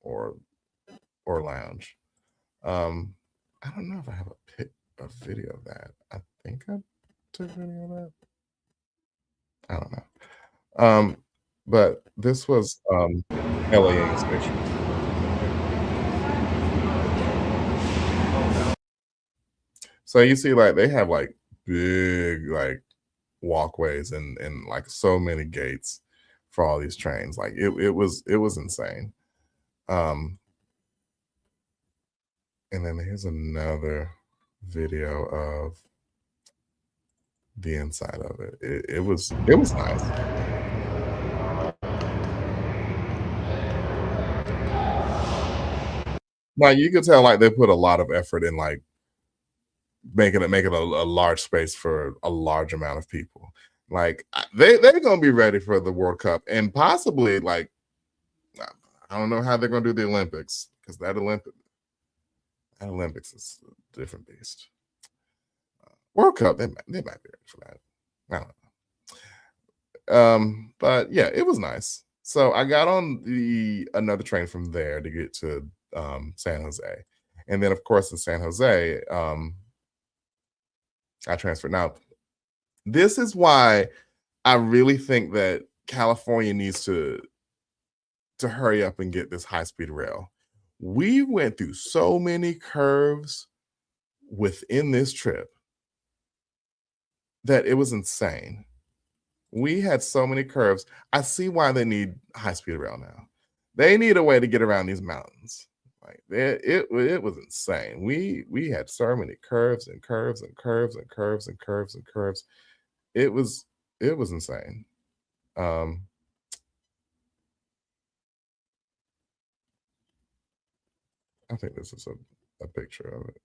or lounge. I don't know if I have a video of that. I think I took a video of that. I don't know. But this was LA Union Station. So you see, like they have like big like walkways and like so many gates for all these trains. Like it was insane. Um, and then here's another video of the inside of it. It was nice. Now you could tell like they put a lot of effort in like making a large space for a large amount of people. Like they're gonna be ready for the World Cup and possibly like I don't know how they're gonna do the Olympics because that Olympics is a different beast. World Cup, they might be ready for that. I don't know. But yeah, it was nice. So I got on another train from there to get to San Jose. And then of course in San Jose, I transferred. Now, this is why I really think that California needs to hurry up and get this high-speed rail. We went through so many curves within this trip that it was insane. We had so many curves. I see why they need high-speed rail now. They need a way to get around these mountains. Like it was insane. We had so many curves and curves and curves and curves and curves and curves. It was insane. I think this is a picture of it.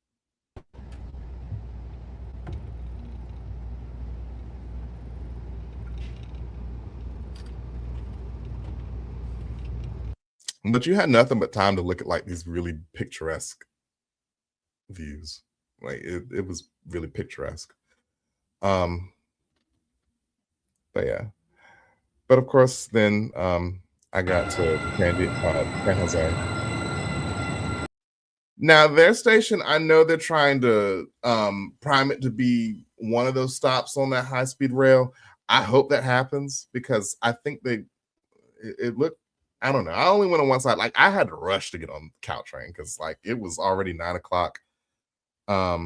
But you had nothing but time to look at like these really picturesque views. Like it was really picturesque. But yeah. But of course, then I got to San Jose. Now their station, I know they're trying to prime it to be one of those stops on that high speed rail. I hope that happens because I think it looked. I don't know. I only went on one side. Like I had to rush to get on the Caltrain because like it was already 9 o'clock. I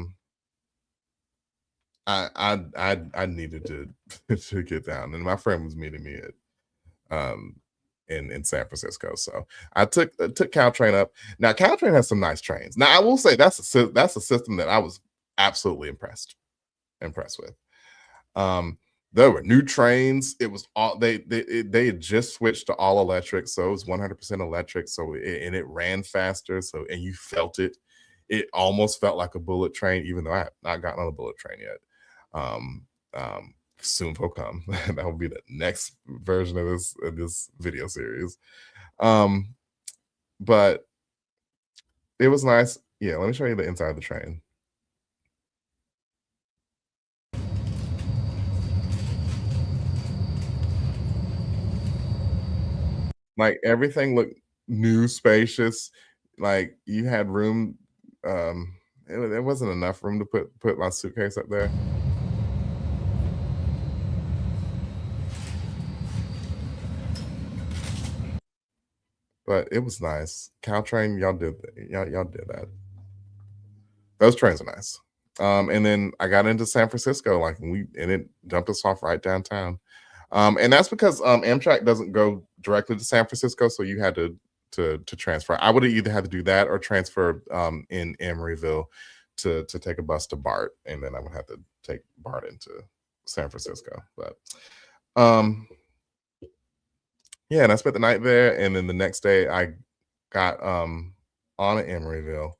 needed to get down, and my friend was meeting me at in San Francisco. So I took Caltrain up. Now Caltrain has some nice trains. Now I will say that's a system that I was absolutely impressed with. There were new trains. It was all they had just switched to all electric, so it was 100% electric. So and it ran faster. So and you felt it. It almost felt like a bullet train, even though I have not gotten on a bullet train yet. Soon will come. That will be the next version of this video series. But it was nice. Yeah, let me show you the inside of the train. Like everything looked new, spacious. Like you had room. There wasn't enough room to put my suitcase up there. But it was nice. Caltrain, y'all did that. Those trains are nice. And then I got into San Francisco, and it dumped us off right downtown. And that's because Amtrak doesn't go directly to San Francisco, so you had to transfer. I would have either had to do that or transfer in Emeryville to take a bus to BART, and then I would have to take BART into San Francisco. But yeah, and I spent the night there, and then the next day I got on at Emeryville.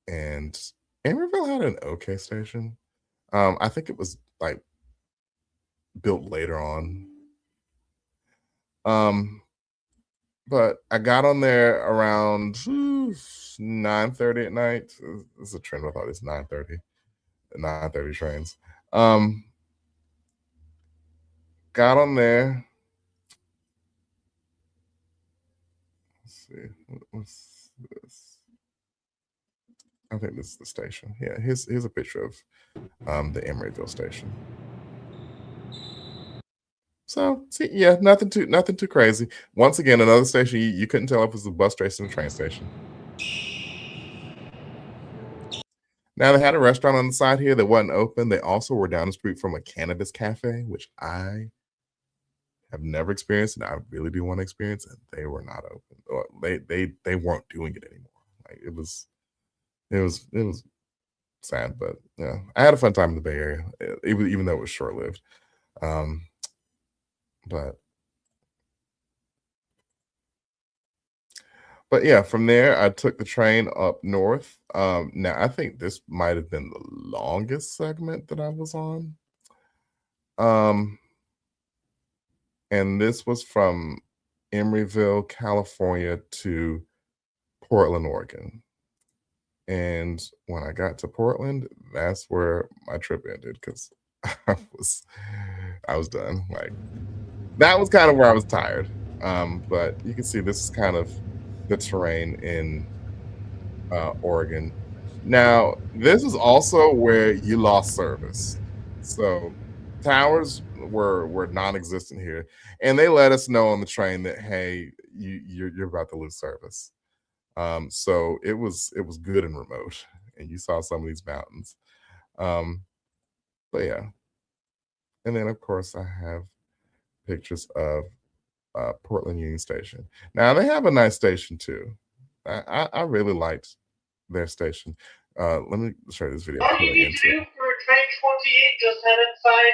And Emeryville had an okay station. I think it was like built later on. But I got on there around 9:30 at night. It's a trend with all these 9:30 trains. Got on there. Let's see. What's this? I think this is the station. Yeah, here's a picture of the Emeryville station. So see, yeah, nothing too crazy. Once again, another station you couldn't tell if it was a bus station or train station. Now they had a restaurant on the side here that wasn't open. They also were down the street from a cannabis cafe, which I have never experienced, and I really do want to experience. And they were not open. Or they weren't doing it anymore. Like it was sad, but yeah, I had a fun time in the Bay Area, even though it was short lived. But yeah, from there I took the train up north. Now I think this might have been the longest segment that I was on. And this was from Emeryville, California to Portland, Oregon. And when I got to Portland, that's where my trip ended because I was done. Like that was kind of where I was tired. But you can see this is kind of the terrain in Oregon. Now, this is also where you lost service. So towers were non-existent here, and they let us know on the train that hey, you're about to lose service. So it was good and remote, and you saw some of these mountains. But yeah, and then of course I have pictures of Portland Union Station. Now they have a nice station too. I really liked their station. Let me show you this video. All you need to do for train 28, just head inside,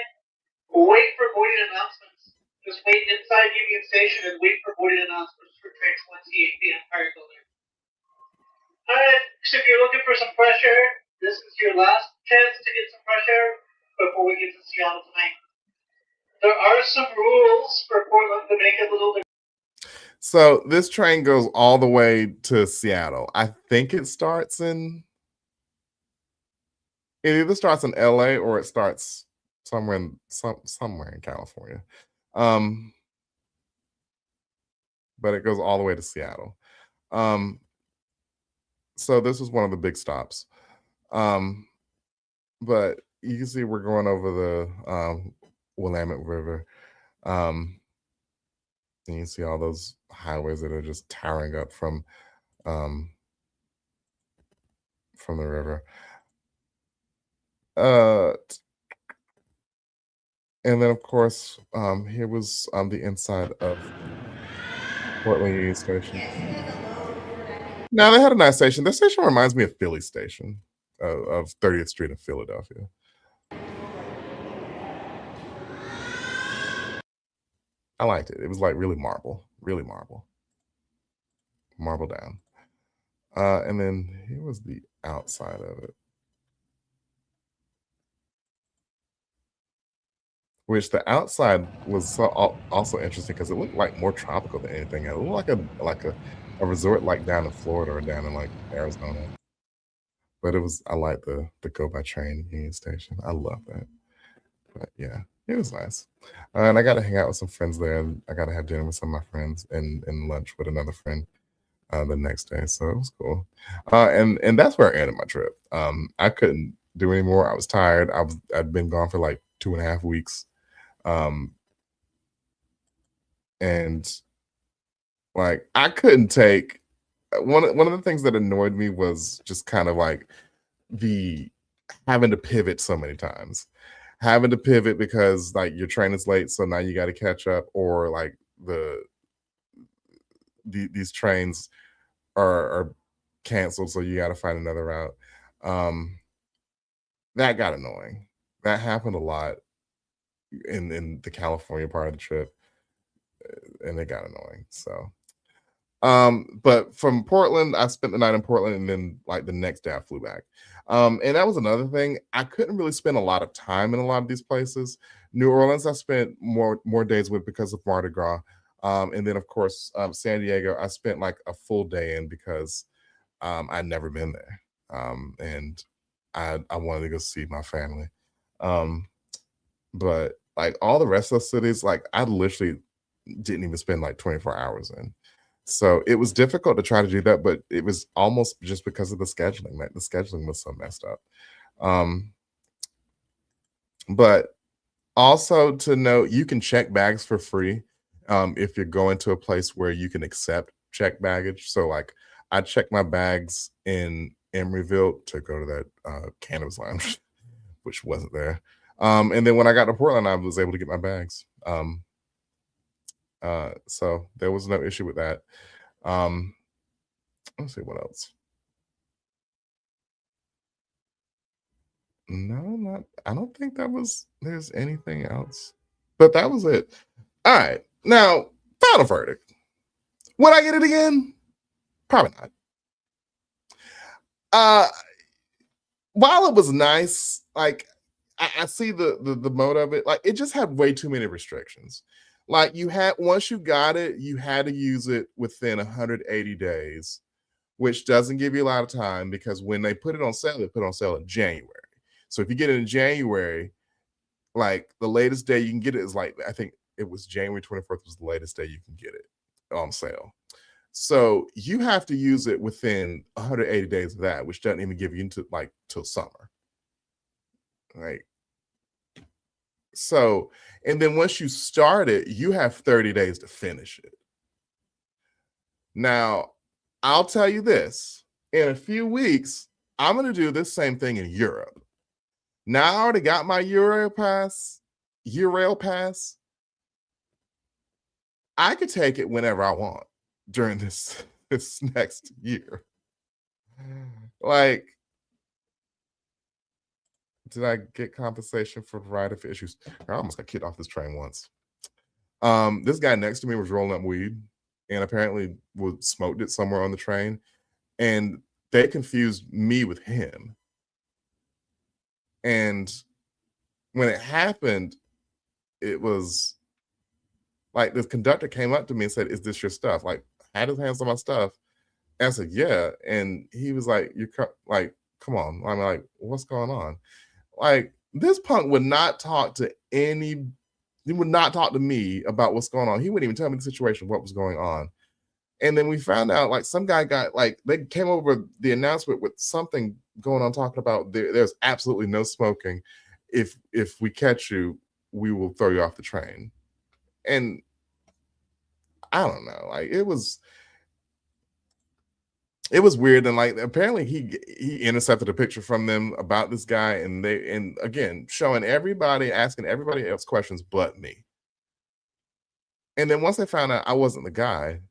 wait for boarding announcements. Just wait inside Union Station and wait for boarding announcements for train 28, the Empire Building. Alright, so if you're looking for some fresh air, this is your last chance to get some fresh air before we get to Seattle tonight. There are some rules for Portland to make it a little bit. So this train goes all the way to Seattle. I think it starts in. It either starts in LA or it starts somewhere in California. But it goes all the way to Seattle. So this was one of the big stops. But you can see we're going over the Willamette River. And you see all those highways that are just towering up from the river. And then, of course, here was on the inside of Portland Union Station. Now, they had a nice station. Their station reminds me of Philly Station of 30th Street in Philadelphia. I liked it. It was like really marble down. And then here was the outside of it. Which the outside was also interesting because it looked like more tropical than anything. It looked like a resort like down in Florida or down in like Arizona. But I like the go by train Union Station. I love that. But yeah, it was nice. And I got to hang out with some friends there. I got to have dinner with some of my friends and lunch with another friend the next day. So it was cool. And that's where I ended my trip. I couldn't do anymore. I was tired. I'd been gone for like 2.5 weeks. And like I couldn't take one of the things that annoyed me was just kind of like the having to pivot so many times. Having to pivot because like your train is late, so now you got to catch up, or like these trains are canceled, so you got to find another route. That got annoying. That happened a lot in the California part of the trip, and it got annoying. So, but from Portland, I spent the night in Portland, and then like the next day I flew back. And that was another thing. I couldn't really spend a lot of time in a lot of these places. New Orleans, I spent more days with because of Mardi Gras. And then of course, San Diego, I spent like a full day in because I'd never been there. And I wanted to go see my family. But like all the rest of the cities, like I literally didn't even spend like 24 hours in. So it was difficult to try to do that, but it was almost just because of the scheduling. Like the scheduling was so messed up. But also to note, you can check bags for free if you're going to a place where you can accept checked baggage. So like I checked my bags in Emeryville to go to that cannabis lounge, which wasn't there. And then when I got to Portland, I was able to get my bags. So there was no issue with that. Let's see what else. No, I don't think there's anything else. But that was it. All right. Now, final verdict. Would I get it again? Probably not. While it was nice, like I see the mode of it, like it just had way too many restrictions. Like once you got it, you had to use it within 180 days, which doesn't give you a lot of time because when they put it on sale, they put it on sale in January. So if you get it in January, like the latest day you can get it is like, I think it was January 24th was the latest day you can get it on sale. So you have to use it within 180 days of that, which doesn't even give you till summer. Right. So, and then once you start it, you have 30 days to finish it. Now, I'll tell you this, in a few weeks, I'm going to do this same thing in Europe. Now I already got my Eurail pass. I could take it whenever I want during this next year. Like, did I get compensation for variety of issues? I almost got kicked off this train once. This guy next to me was rolling up weed and apparently smoked it somewhere on the train. And they confused me with him. And when it happened, it was like the conductor came up to me and said, "Is this your stuff?" Like, I had his hands on my stuff. And I said, "Yeah." And he was like, come on. I'm like, what's going on? Like, this punk would not talk to he would not talk to me about what's going on. He wouldn't even tell me the situation, what was going on. And then we found out, like, some guy got, like, they came over the announcement with something going on, talking about there's absolutely no smoking. If we catch you, we will throw you off the train. And I don't know, like, it was weird. And like, apparently he intercepted a picture from them about this guy, and again, showing everybody, asking everybody else questions but me. And then once they found out I wasn't the guy,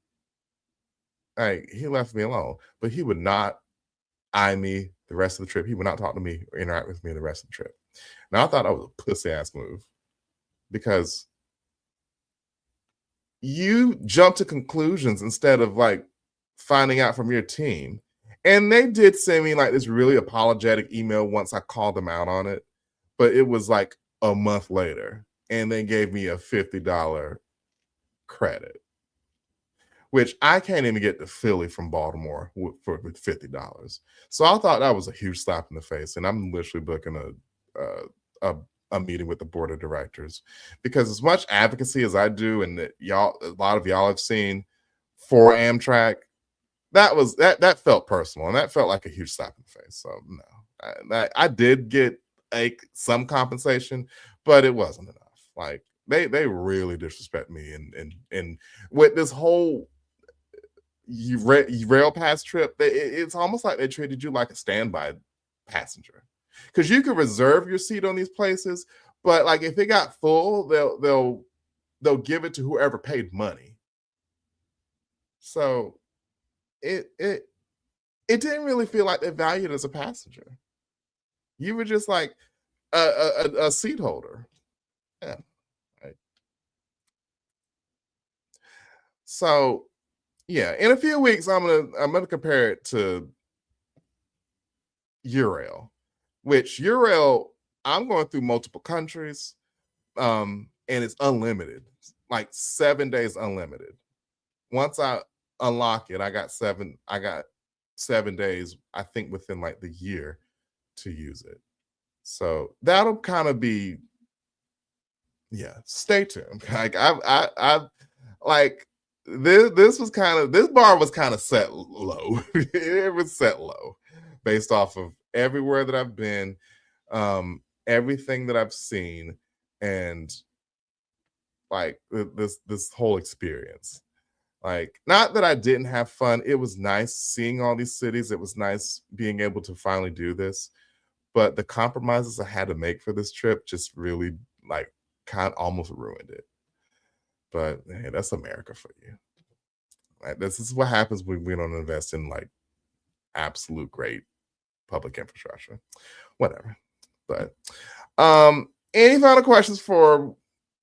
like, he left me alone. But he would not eye me the rest of the trip. He would not talk to me or interact with me the rest of the trip. Now, I thought that was a pussy ass move because you jump to conclusions instead of like finding out from your team. And they did send me like this really apologetic email once I called them out on it, but it was like a month later, and they gave me a $50 credit, which I can't even get to Philly from Baltimore for $50. So I thought that was a huge slap in the face, and I'm literally booking a meeting with the board of directors, because as much advocacy as I do, and that a lot of y'all have seen for Amtrak, that felt personal, and that felt like a huge slap in the face. So no, I did get some compensation, but it wasn't enough. Like, they really disrespect me, and with this whole rail pass trip, it's almost like they treated you like a standby passenger, because you can reserve your seat on these places, but like if it got full, they'll give it to whoever paid money. So it didn't really feel like they valued as a passenger. You were just like a seat holder. Yeah. Right. So yeah, in a few weeks, I'm gonna compare it to Eurail, which Eurail, I'm going through multiple countries, and it's unlimited, like 7 days unlimited. Once I unlock it, I got 7 days, I think, within like the year to use it. So that'll kind of be, yeah, stay tuned. Like I like this bar was kind of set low. It was set low based off of everywhere that I've been, everything that I've seen, and like this whole experience. Like, not that I didn't have fun. It was nice seeing all these cities. It was nice being able to finally do this. But the compromises I had to make for this trip just really like kind of almost ruined it. But hey, that's America for you. Like, this is what happens when we don't invest in like absolute great public infrastructure. Whatever. But any final questions for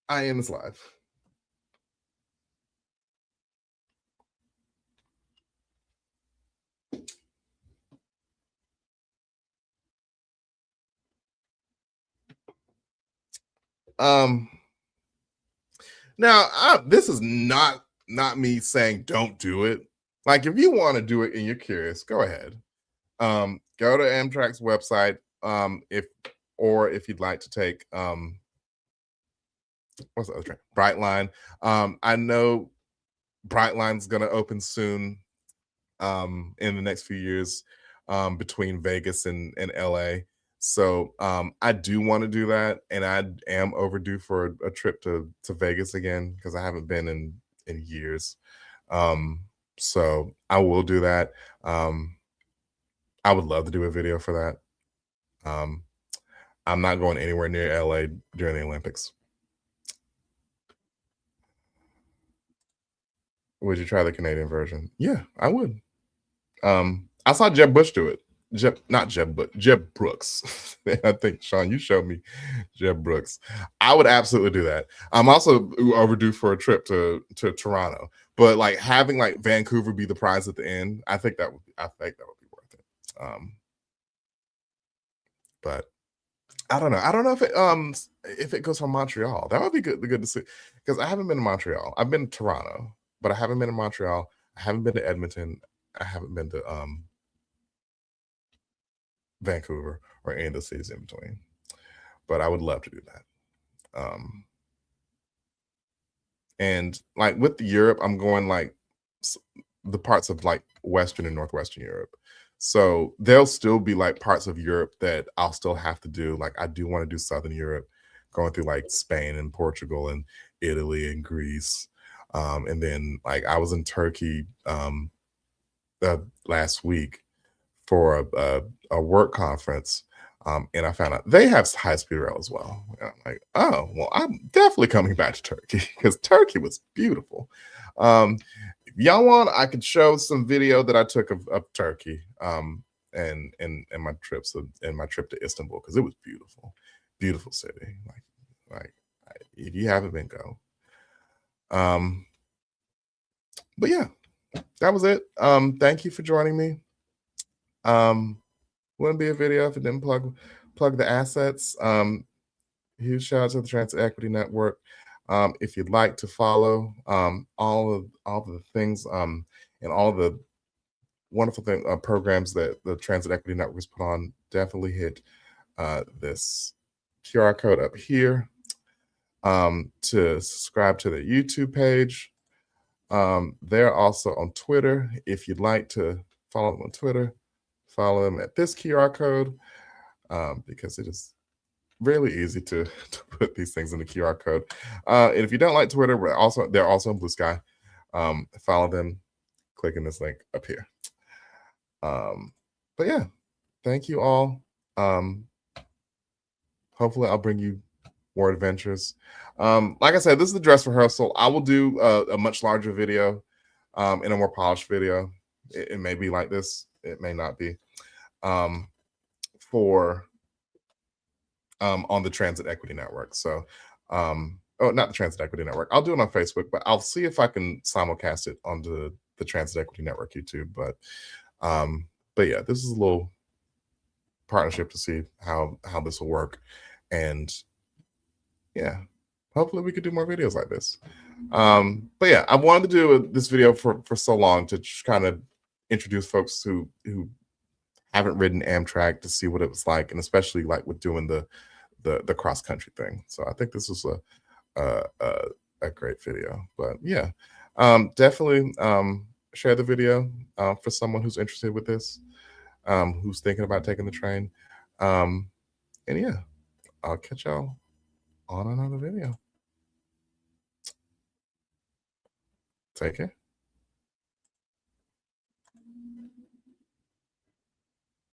I Am This Live? Now this is not me saying don't do it. Like, if you want to do it and you're curious, go ahead. Go to Amtrak's website. If you'd like to take what's the other train? Brightline. I know Brightline's gonna open soon in the next few years between Vegas and LA. So I do want to do that, and I am overdue for a trip to Vegas again because I haven't been in years. So I will do that. I would love to do a video for that. I'm not going anywhere near LA during the Olympics. Would you try the Canadian version? Yeah, I would. I saw Jeb Bush do it. Jeb Brooks. I think, Sean, you showed me Jeb Brooks. I would absolutely do that. I'm also overdue for a trip to Toronto, but like having like Vancouver be the prize at the end, I think that would be worth it. But I don't know. I don't know if it goes from Montreal. That would be good to see, because I haven't been to Montreal. I've been to Toronto, but I haven't been to Montreal. I haven't been to Edmonton. I haven't been to Vancouver or any of the cities in between. But I would love to do that. And like with Europe, I'm going like the parts of like Western and Northwestern Europe. So there'll still be like parts of Europe that I'll still have to do. Like, I do want to do Southern Europe, going through like Spain and Portugal and Italy and Greece. And then like I was in Turkey last week for a work conference. And I found out they have high-speed rail as well. And I'm like, oh, well, I'm definitely coming back to Turkey because Turkey was beautiful. If y'all want, I could show some video that I took of Turkey and my trips and my trip to Istanbul, because it was beautiful city. Like if you haven't been, go. But yeah, that was it. Thank you for joining me. Wouldn't be a video if it didn't plug the assets. Huge shout out to the Trans Equity Network. If you'd like to follow all of the things and all the wonderful programs that the Transit Equity Network has put on, definitely hit this QR code up here to subscribe to their YouTube page. They're also on Twitter. If you'd like to follow them on Twitter, follow them at this QR code because it is really easy to put these things in the QR code. And if you don't like Twitter, they're also on Blue Sky. Follow them, clicking this link up here. But yeah, thank you all. Hopefully I'll bring you more adventures. Like I said, this is the dress rehearsal. I will do a much larger video and a more polished video. It may be like this. It may not be. For on the Transit Equity Network. So, not the Transit Equity Network. I'll do it on Facebook, but I'll see if I can simulcast it on the Transit Equity Network YouTube. But yeah, this is a little partnership to see how this will work, and yeah, hopefully we could do more videos like this. But yeah, I wanted to do this video for so long to just kind of introduce folks who haven't ridden Amtrak to see what it was like, and especially like with doing the cross country thing. So I think this was a great video. But yeah, Definitely share the video for someone who's interested with this, who's thinking about taking the train. And yeah, I'll catch y'all on another video. Take care.